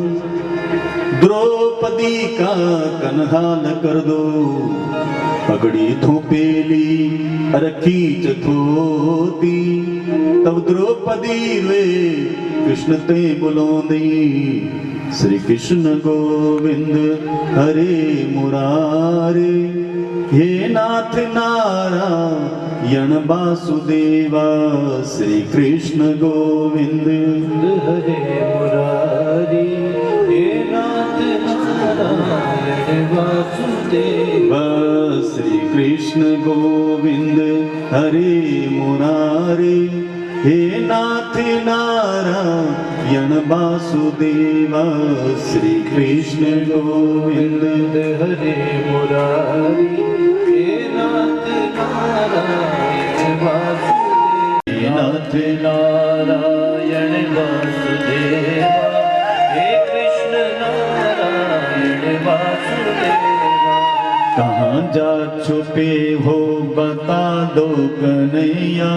द्रौपदी का कन्हाल कर दो, पगड़ी थोपेली खींच धोती, तब द्रौपदी वे कृष्ण ते बुलांदी, श्री कृष्ण गोविंद हरे मुरारे, हे नाथ नारायण वासुदेवा, श्री कृष्ण गोविंद हरे मुरारी, हे नाथ नारायण वासुदेवा, श्री कृष्ण गोविंद हरे मुरारे, हे नाथ नारायण वासुदेवा, श्री कृष्ण गोविंद हरे मुरारी, हे नाथ नारायण वासुदेवा, नाथ नारायण वासुदेवा, हे कृष्ण नारायण वासुदेवा। कहाँ जा छुपे हो बता दो कन्हैया,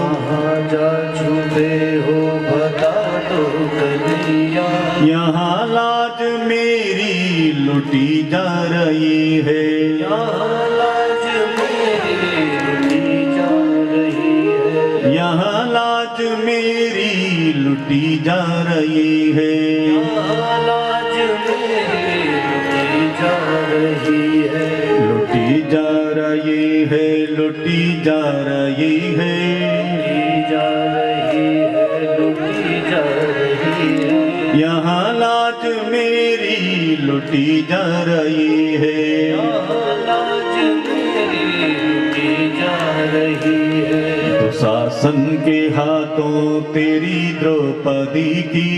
कहाँ जा छुपे हो बता दो कन्हैया, यहाँ लाज मेरी लुटी जा रही है, यहाँ लाज मेरी लुटी जा रही है, यहाँ लाज मेरी लुटी जा रही है, यहाँ लाज मेरी लुटी जा रही है, लुटी जा रही है, लुटी जा रही है, लुटी जा रही है, लुटी जा रही है, यहाँ लाज मेरी लुटी जा रही है, यहाँ लाज मेरी लुटी जा रही है। दुशासन के हाथों तेरी द्रौपदी की,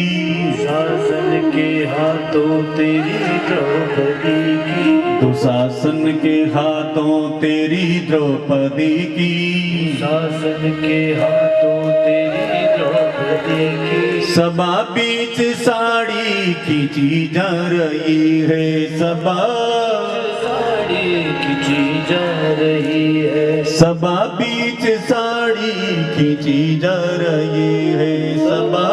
शासन के हाथों तेरी द्रौपदी की, दुशासन के हाथों तेरी द्रौपदी की, शासन के हाथों तेरी द्रौपदी की, सभा बीच साड़ी खींची जा रही है, सभा साड़ी खींची जा रही है, सभा बीच साड़ी खींची जा रही है, सभा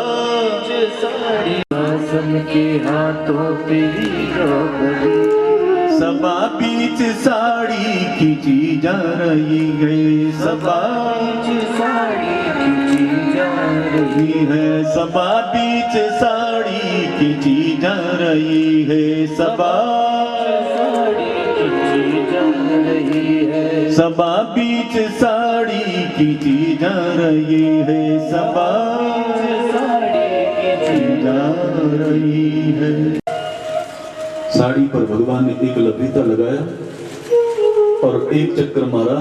साड़ी शासन के हाथों तेरी द्रौपदी, सभा बीच साड़ी खींची जा रही है, सभा साड़ी खींची जा रही है, सभा बीच साड़ी खींची जा रही है, सभा साड़ी खींची जा रही है, सभा बीच साड़ी खींची जा रही है, सभा साड़ी खींची जा रही है। साड़ी पर भगवान ने एक लभीता लगाया और एक चक्कर मारा,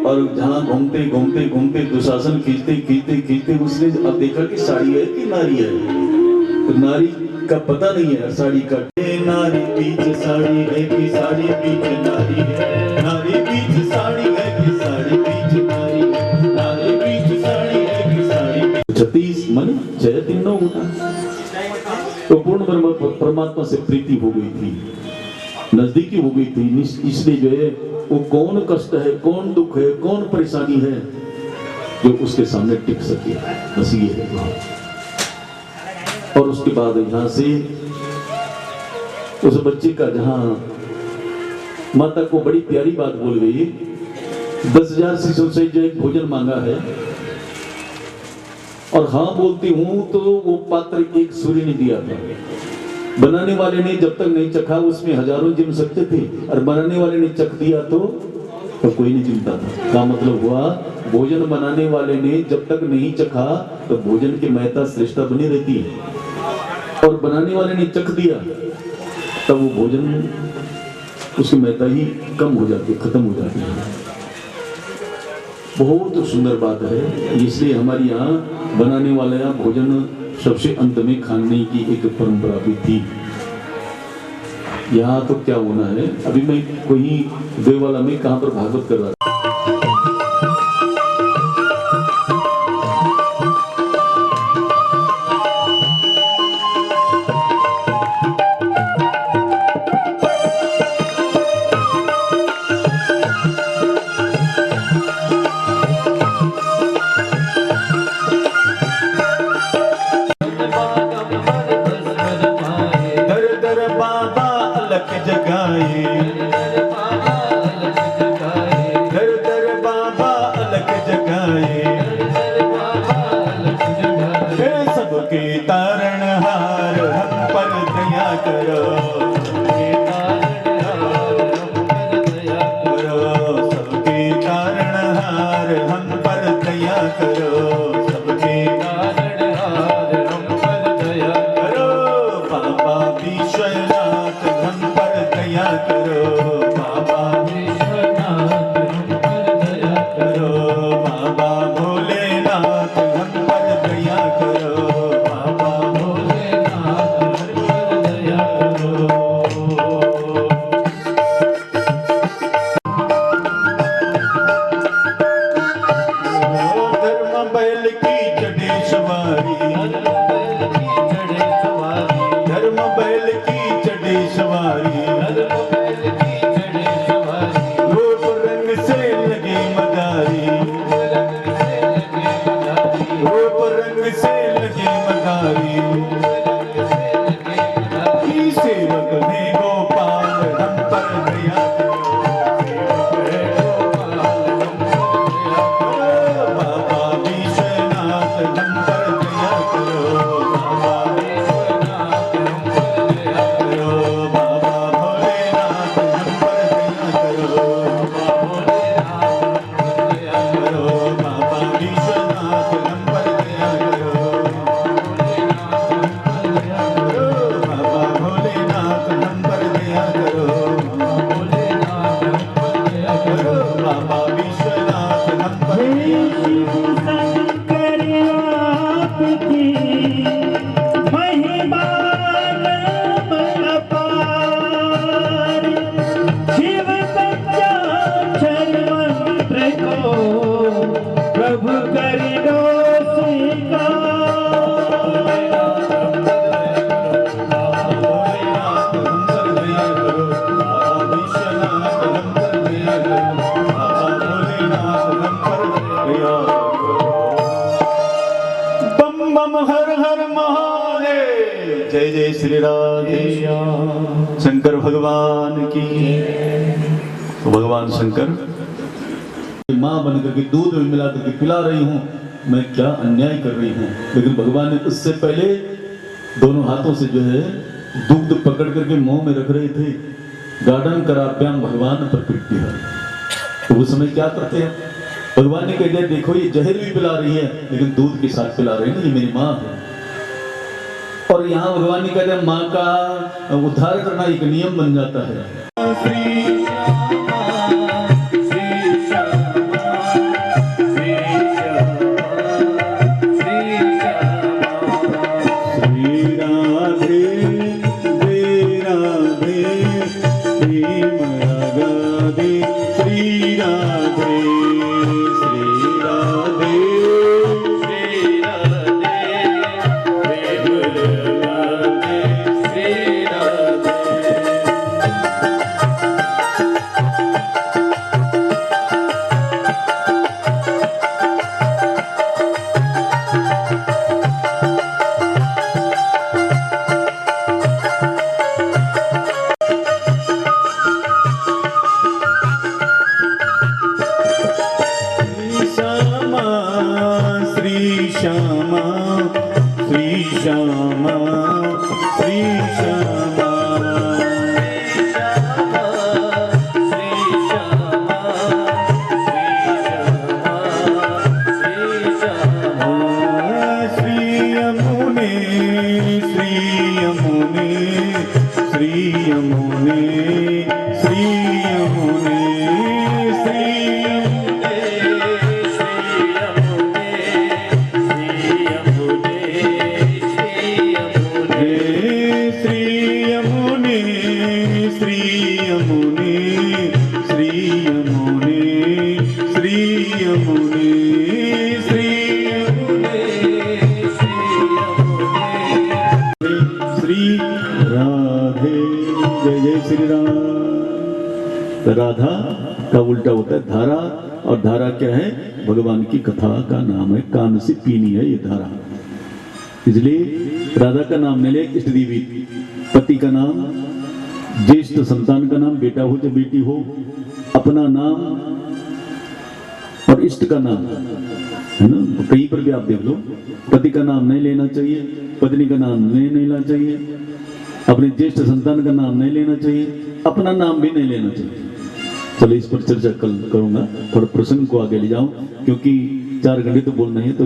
और जहां घूमते घूमते घूमते दुशासन खींचते खींचते खींचते उसने अब देखा कि साड़ी है कि नारी है, तो नारी का पता नहीं है साड़ी का, नारी बीच साड़ी है कि साड़ी बीच नारी है, नारी बीच साड़ी है कि साड़ी बीच नारी है, नारी बीच साड़ी है कि साड़ी बीच 36 मन जय तीनों गुना, तो पूर्ण परमात्मा से प्रीति हो गई थी, नजदीकी हो गई थी, इसलिए जो है वो कौन कष्ट है, कौन दुख है, कौन परेशानी है जो उसके सामने टिक सके, बस ये है। और उसके बाद यहाँ से उस बच्चे का जहाँ माता को बड़ी प्यारी बात बोल गई, 10,000 शिशु से जो एक भोजन मांगा है और हाँ बोलती हूँ, तो वो पात्र एक सूर्य ने दिया था, बनाने वाले ने जब तक नहीं चखा उसमें हजारों जिम सकते थे, और बनाने वाले ने चख दिया तो कोई नहीं जिमता था। का मतलब हुआ भोजन बनाने वाले ने जब तक नहीं चखा तो भोजन की महत्ता श्रेष्ठता बनी रहती है, और बनाने वाले ने चख दिया तब वो भोजन उसकी महत्ता ही कम हो जाती है, खत्म हो जाती है। बहुत सुंदर बात है। इसलिए हमारे यहाँ बनाने वाले यहाँ भोजन सबसे अंत में खाने की एक परंपरा भी थी। यहाँ तो क्या होना है, अभी मैं कोई देवाला में कहाँ पर भागवत कर रहा था। जय जय श्री राधे शंकर भगवान की। तो भगवान शंकर माँ बन करके दूध में मिला करके पिला रही हूँ, मैं क्या अन्याय कर रही हूँ। लेकिन भगवान ने उससे पहले दोनों हाथों से जो है दूध पकड़ करके मुंह में रख रहे थे। गार्डन कराभ्याम भगवान प्रकृति है। तो उस समय क्या करते हैं, भगवान ने कह दिया देखो ये जहर भी पिला रही है लेकिन दूध के साथ पिला रही है, ये मेरी माँ है। और यहाँ भगवान ने कह दिया माँ का उद्धार करना एक नियम बन जाता है। राधे जय जय श्री राम। तो राधा का उल्टा होता है धारा, और धारा क्या है? भगवान की कथा का नाम है, कान से पीनी है ये धारा। इसलिए राधा का नाम ले ले, इष्ट देवी, पति का नाम, ज्येष्ठ संतान का नाम, बेटा हो या बेटी हो, अपना नाम और इष्ट का नाम, है ना। कहीं पर भी आप देख लो, पति का नाम नहीं लेना चाहिए, पत्नी का नाम नहीं लेना चाहिए, अपने ज्येष्ठ संतान का नाम नहीं लेना चाहिए, अपना नाम भी नहीं लेना चाहिए। चलो इस पर चर्चा कल करूंगा, थोड़ा प्रसंग को आगे ले जाऊं, क्योंकि 4 घंटे तो बोलना है, तो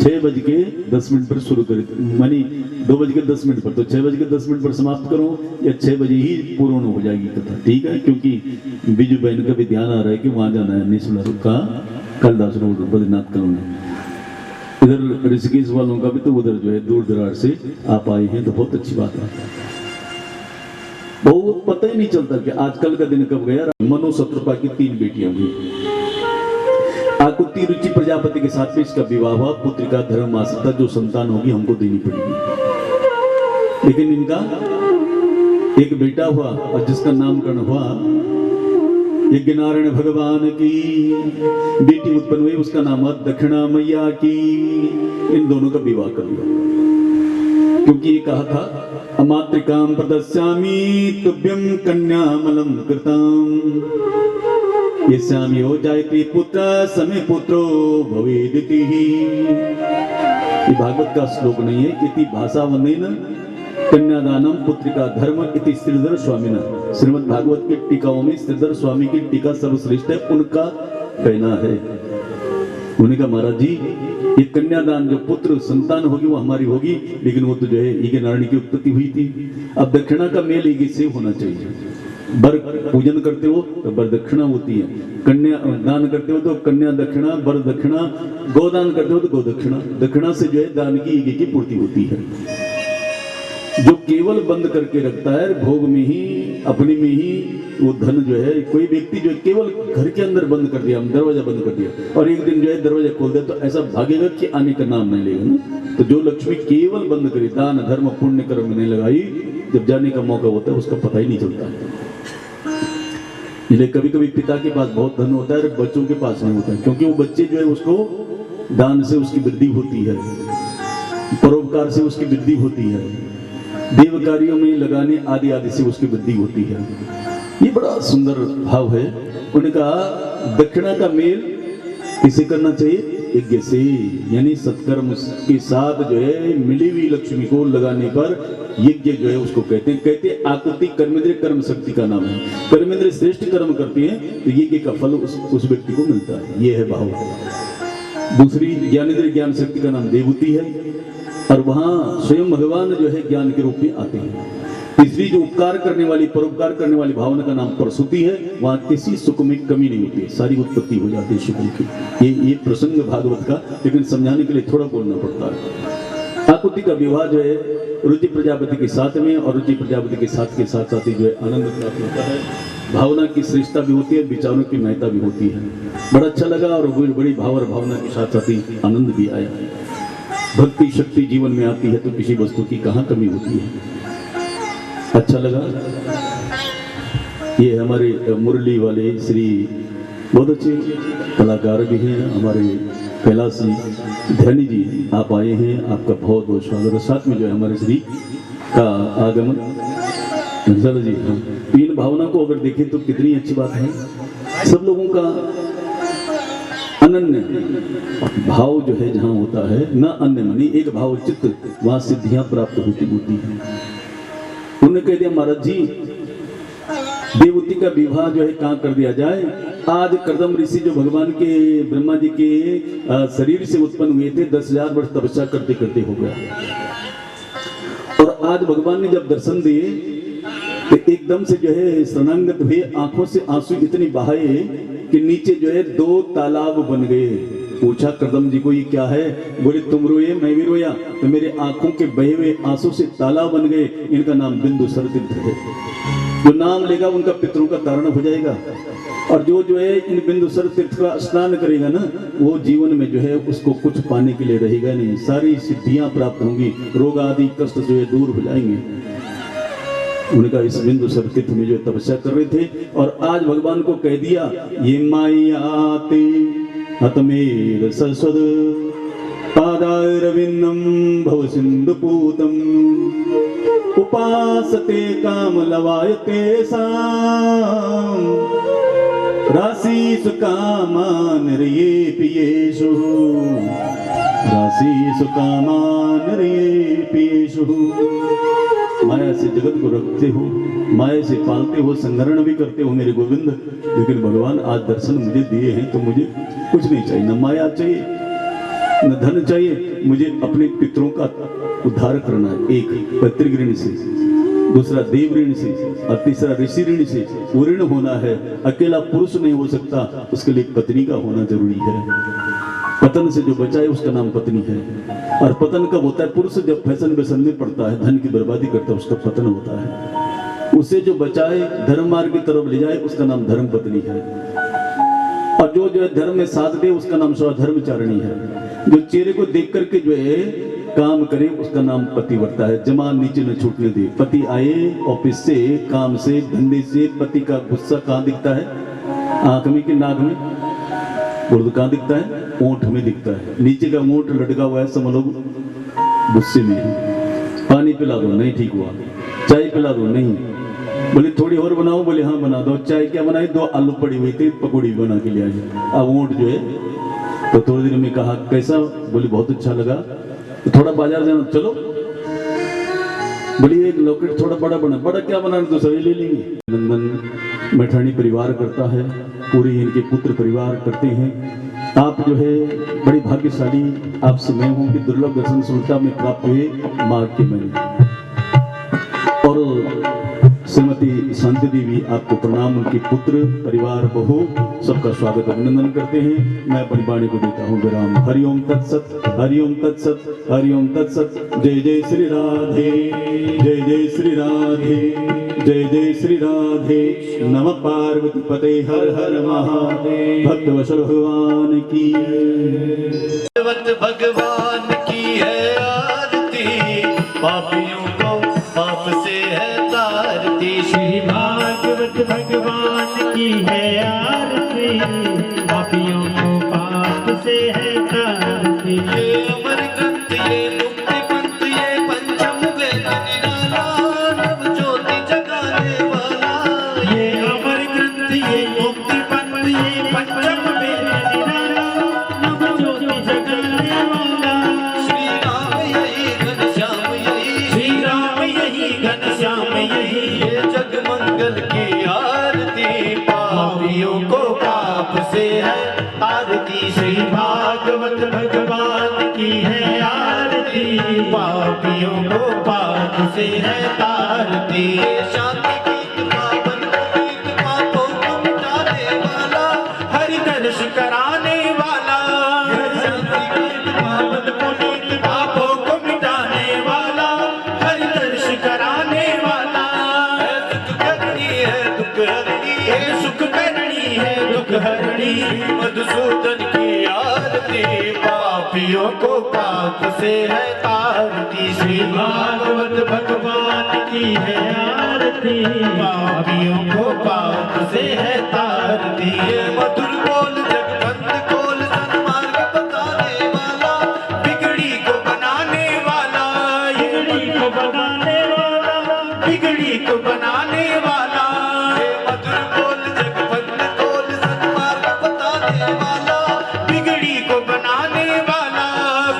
6:10 पर शुरू करें, मानी 2:10 पर, तो 6:10 पर समाप्त करो या 6 बजे ही पूर्ण हो जाएगी कथा, ठीक है। क्योंकि बीजू बहन का भी ध्यान आ रहा है कि वहां जाना है, निशुला का कलदास रोड बद्रीनाथ कॉलोनी। इधर ऋषिकेश वालों का भी तो उधर जो है दूर दराज से आप आए हैं, तो बहुत अच्छी बात है। बहुत पता ही नहीं चलता कि आजकल का दिन कब गया। मनु शत्रुपा की 3 बेटियां हुई। आकुति रुचि प्रजापति के साथ में इसका विवाह हुआ। पुत्र का धर्म आश्रिता, जो संतान होगी हमको देनी पड़ेगी। लेकिन इनका एक बेटा हुआ और जिसका नामकरण हुआ यज्ञनारायण भगवान की बेटी उत्पन्न हुई, उसका नाम दक्षिणा मैया की। इन दोनों का विवाह कर दिया, क्योंकि ये कहा था अमात्रिकाम प्रदस्यामि तुभ्यं कन्यामलं कृताम यस्यामि हो जायते पुत्र समय पुत्रो भवेदिति। ये भागवत का श्लोक नहीं है। इति भाषावनेन कन्यादानम पुत्रिका धर्म इति श्रीधर स्वामिना। श्रीमद् भागवत की टीकाओं में श्रीधर स्वामी की टीका सर्वश्रेष्ठ है, उनका कहना है। उन्होंने कहा महाराज जी, ये कन्यादान, जो पुत्र संतान होगी वो हमारी होगी, लेकिन वो तो जो है ईगे नारायण की उत्पत्ति हुई थी। अब दक्षिणा का मेल ईगे से होना चाहिए। वर पूजन करते हो तो वर दक्षिणा होती है, कन्या दान करते हो तो कन्या दक्षिणा, वर दक्षिणा, गोदान करते हो तो गो दक्षिणा। दक्षिणा से जो है दान की ईगे की पूर्ति होती है। जो केवल बंद करके रखता है भोग में ही, अपने में ही, वो धन जो है, कोई व्यक्ति जो है केवल घर के अंदर बंद कर दिया, दरवाजा बंद कर दिया, और एक दिन जो है दरवाजा खोल दिया, तो ऐसा भागेगा कि आने का नाम नहीं लेगा ना। तो जो लक्ष्मी केवल बंद करी, दान धर्म पुण्य कर्म में नहीं लगाई, जब जाने का मौका होता है उसका पता ही नहीं चलता है। इसलिए कभी कभी पिता के पास बहुत धन होता है, बच्चों के पास नहीं होता है, क्योंकि वो बच्चे जो है उसको दान से उसकी वृद्धि होती है, परोपकार से उसकी वृद्धि होती है, देव कार्यों में लगाने आदि आदि से उसकी वृद्धि होती है। ये बड़ा सुंदर भाव है। उन्होंने कहा दक्षिणा का मेल किसे करना चाहिए? यज्ञ से, यानी सत्कर्म के साथ जो है मिली हुई लक्ष्मी को लगाने पर यज्ञ जो है उसको कहते हैं। आकृति कर्मेंद्र कर्म शक्ति का नाम है। कर्मेंद्र श्रेष्ठ कर्म करते हैं तो यज्ञ का फल उस व्यक्ति को मिलता है। ये है भाव। दूसरी ज्ञानेंद्र ज्ञान शक्ति का नाम देवूति है, और वहां स्वयं भगवान जो है ज्ञान के रूप में आते हैं। तीसरी जो उपकार करने वाली, परोपकार करने वाली भावना का नाम परसुति है। वहां किसी सुख में कमी नहीं होती, सारी उत्पत्ति हो जाती है सुखों की। ये प्रसंग भागवत का, लेकिन समझाने के लिए थोड़ा बोलना पड़ता है। आकुति का विवाह जो है रुचि प्रजापति के साथ में, और रुचि प्रजापति के साथ ही जो है आनंद प्राप्त होता है। भावना की श्रेष्ठता भी होती है, विचारों की महत्ता भी होती है। बड़ा अच्छा लगा, और बड़ी भाव और भावना के साथ ही आनंद भी आया। भक्ति शक्ति जीवन में आती है तो किसी वस्तु की कहाँ कमी होती है। अच्छा लगा। ये हमारे मुरली वाले श्री बहुत अच्छे कलाकार भी हैं, हमारे कैलाशी धनी जी, आप आए हैं, आपका बहुत बहुत स्वागत है। साथ में जो है हमारे श्री का आगमन जी। इन भावना को अगर देखें तो कितनी अच्छी बात है। सब लोगों का अनन्य भाव जो है जहाँ होता है, न अन्य मनी एक भाव चित्त, वहां सिद्धियां प्राप्त होती है। उन्होंने कह दिया महाराज जी, देवती का विवाह जो है कहाँ कर दिया जाए। आज कर्दम ऋषि जो भगवान के ब्रह्मा जी के शरीर से उत्पन्न हुए थे, 10,000 वर्ष तपस्या करते करते हो गया, और आज भगवान ने जब दर्शन दिए तो एकदम से जो है शरणागत हुए, आंखों से आंसू इतने बहाए कि नीचे जो है 2 तालाब बन गए। पूछा कर्दम जी को ये क्या है? बोले तुम रोए मैं भी रोया, तो मेरे आंखों के बहे हुए आंसू से तालाब बन गए। इनका नाम बिंदुसर तीर्थ है। जो नाम लेगा उनका पितरों का तारण हो जाएगा, और जो है इन बिंदुसर तीर्थ का स्नान करेगा ना, वो जीवन में जो है उसको कुछ पाने के लिए रहेगा नहीं, सारी सिद्धियां प्राप्त होंगी, रोग आदि कष्ट जो है दूर हो जाएंगे। उन्होंने कहा इस बिंदु सर्कित में जो तपस्या कर रहे थे और आज भगवान को कह दिया ये मायाते हतमेर सरस्वत पादारविंदम भव सिंधु पूतम उपासते काम लवायते साम राशि सुकामान रे पियेषु राशि सुकामान रे पियेषु। माया से जगत को रखते हो, माया से पालते हो, संग्रहण भी करते हो मेरे गोविंद, लेकिन भगवान आज दर्शन मुझे दिए हैं तो मुझे कुछ नहीं चाहिए, न माया चाहिए न धन चाहिए, मुझे अपने पितरों का उद्धार करना है। एक पैतृक ऋण से, दूसरा देव ऋण से और तीसरा ऋषि ऋण से वो ऋण होना है। अकेला पुरुष नहीं हो सकता, उसके लिए पत्नी का होना जरूरी है। पतन से जो बचाए उसका नाम पत्नी है। और पतन कब होता है? पुरुष जब फैशन वैसन में पड़ता है, धन की बर्बादी करता है, उसका पतन होता है। उसे जो बचाए, धर्म मार्ग की तरफ ले जाए, उसका नाम धर्म पत्नी है। और जो है धर्म में साथ दे, उसका नाम स्वधर्मचारिणी है। जो चेहरे को देख करके जो है काम करे, उसका नाम पतिव्रता है। जमान नीचे न छूटने दे। पति आए ऑफिस से, काम से, धंधे से, पति का गुस्सा कहाँ दिखता है? आंख में कि नाक में? बोल, कहाँ दिखता है? ओंठ में दिखता है। नीचे का ओंठ लटका हुआ है, समझ लो गुस्से में है। पानी पिला दो, नहीं ठीक हुआ। चाय पिला दो, नहीं। बोले थोड़ी और बनाओ, बोले हाँ बना दो। चाय क्या बनाई? 2 आलू पड़ी हुई थी, पकौड़ी बना के ले आई। अब ओंठ जो है तो थोड़ी देर में कहा कैसा? बोले बहुत अच्छा लगा। तो थोड़ा बाजार जाना, चलो। बोली एक लॉकेट थोड़ा बड़ा बना। बड़ा क्या बनाना? तो सभी ले लेंगे। नंदन मैठाणी परिवार करता है, पूरी इनके पुत्र परिवार करते हैं। आप जो है बड़ी भाग्यशाली, आप समय हो कि दुर्लभ दर्शन सुलता में प्राप्त हुए माँ के मैंने। और श्रीमती शांति देवी आपको प्रणाम, उनके पुत्र परिवार बहू सबका स्वागत अभिनंदन करते हैं। मैं अपनी वाणी को देता हूँ विराम। हरिओम तत्सत, हरिओम तत्सत, हरिओम तत्सत। जय जय श्री राधे, जय जय श्री राधे, जय जय श्री राधे। नमः पार्वती पते, हर हर महादेव। भक्तवत्सल भगवान की, भगवान की है आरती, पापियों को पाप से है तारती। श्री भागवत भगवान की है आरती, पापियों को पाप से है तारती। ये अमर ग्रंथ, ये मुक्ति पंथ, ये पंचम वेद निराला, नव ज्योति जगाने वाला। ये अमर ग्रंथ, ये मुक्ति पंथ, ये पंचम वेद निराला, नव ज्योति जगाने वाला। श्री राम यही घनश्याम यही, श्री राम यही घनश्याम यही। ये जग मंगल की आरती, पापियों को पाप से है आरती। श्री भागवत भगवान की है आरती, पापियों को पाप से है तारती। शांति गीत पावन गीत, पापों को मिटाने वाला, हरि दर्श कराने वाला। शांति गीत पावन पुनीत, पापों को मिटाने वाला, हरि दर्श कराने वाला। सुख करनी है दुख हरणी, सुख करनी है दुख हरणी। मधुसूदन की आरती, पापियों को पाप से है तारती। श्री भागवत भगवान की है आरती, पापियों को पाप से है तारती। ये मधुर बोल जगबंद खोल, सन्मार्ग बताने वाला, बिगड़ी को बनाने वाला। बिगड़ी को बनाने वाला, बिगड़ी को बनाने वाला। ये मधुर बोल जगबंद खोल, सन्मार्ग बताने वाला, बिगड़ी को बनाने वाला,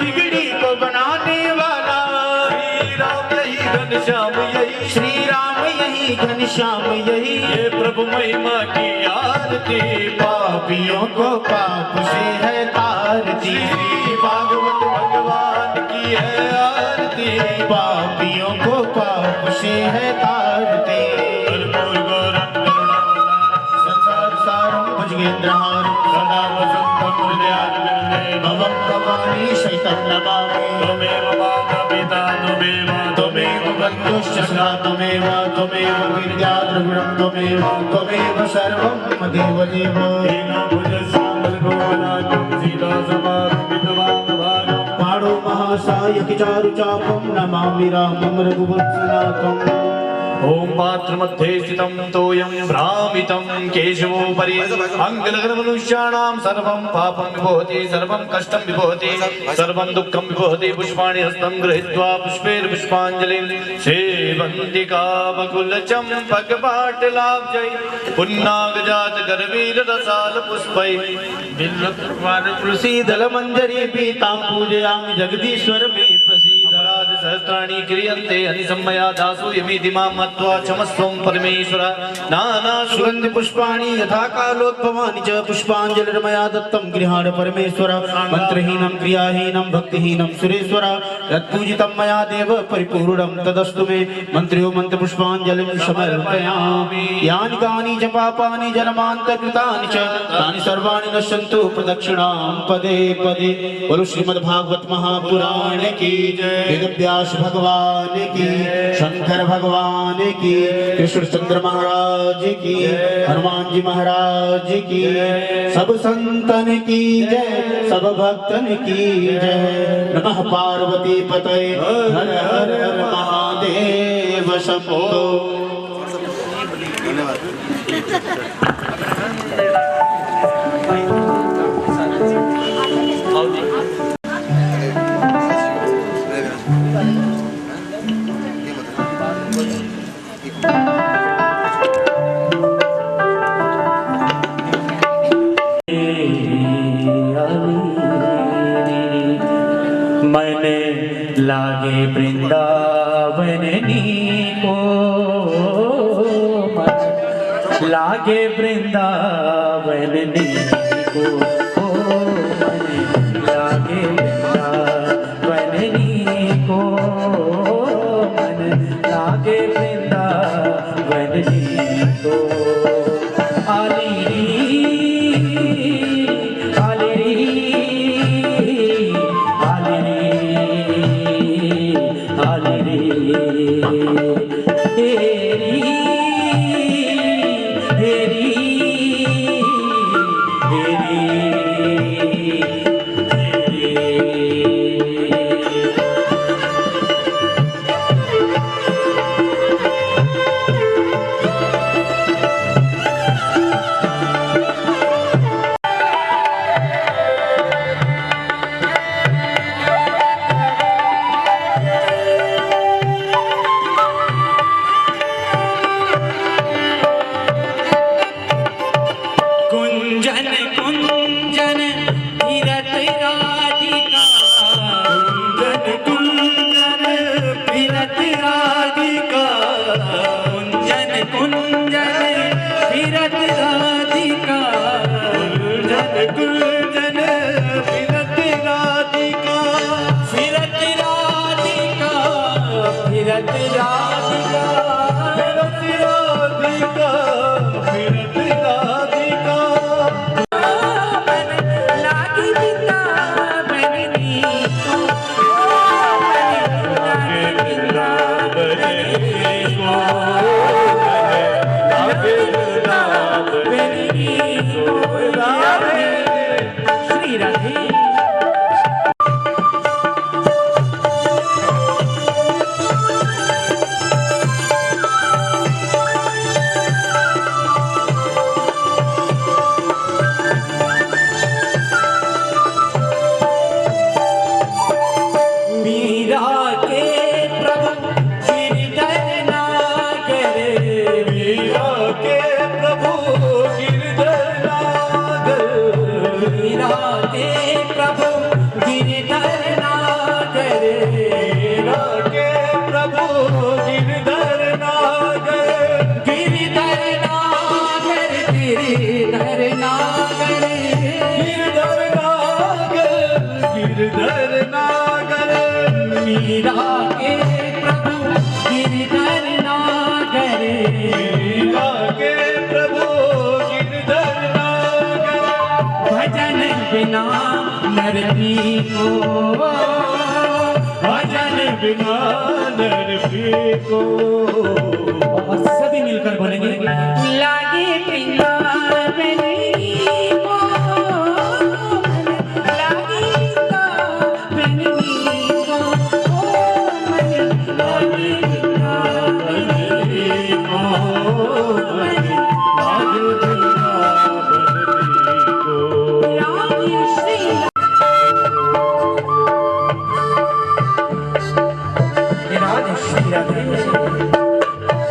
बिगड़ी को बनाने वाला। श्री राम यही घनश्याम यही, श्री राम यही घनश्याम यही। ये प्रभु महिमा की आरती, पापियों को पाप से है तारती। श्री भागवत भगवान की है आरती, पापियों को पाप से है तारती। कर्पूर गौरम करुणावतारम, संसार सारम भुजगेन्द्रहारम, सदा वसंतम हृदयारविंदे भवं भवानी शैतं नमामि। त्वमेव माता पिता, त्वमेव बन्धुश्च सखा, त्वमेव विद्या द्रविणं, त्वमेव सर्वं मदेव देव। पाणो महासायकि चारुचापं, नमामि रामं रघुवत्सनाथं। ओम पात्र मध्ये स्थितं तोयं भ्रामितं केशवोपरि अंगलग्नमनुष्याणां सर्वं पापं विभोति सर्वं कष्टं विभोति सर्वं दुःखं विभोति पुष्पाणि हस्तं गृहीत्वा पुष्पेण पुष्पाञ्जलिं सेवन्तिका बकुलचम्पकपाटलाब्जै पुन्नागजात गर्वीर रसाल पुष्पै बिल्वत्वार तुलसी दल मंजरी पीतां पूजयामि जगदीश्वर मे प्रसीद अपराध सहस्राणि क्रियन्ते हनिसम्मया दासो यमिति मां मत्वा क्षमस्वं परमेश्वर नाना सुगन्धि पुष्पाणि यथा कालोद्भवानि च पुष्पाञ्जलिर्मया दत्तं गृहाण परमेश्वर मंत्रहीनं क्रियाहीनं भक्तिहीनं सुरेश्वर यत्पूजितं मया देव परिपूर्णं तदस्तु मे मंत्र्यो मंत्र पुष्पाञ्जलिं समर्पयामि यानि कानि च पापानि जन्मान्तर्कृतानि च तानि सर्वाणि नश्यन्तु प्रदक्षिणां पदे पदे। बोलो श्रीमद्भागवत महापुराण की जय, वेदव्यास भगवान की, शंकर भगवान की, कृष्णचंद्र महाराज की, हनुमान जी महाराज की, सब संतन की जय, सब भक्तन की जय। नमः पार्वती पतये हर हर हर महादेव शंभो। मन लागे वृंदावन को, मन लागे वृंदावन को, मन लागे वृंदावन को, मन लागे वृंदावन को। आली मीरा के प्रभु गिरधर नागर, मीरा के प्रभु गिरधर नागर। भजन बिना नर भी को, भजन बिना नर भी को। सभी मिलकर बोलेंगे लागे वृंदावन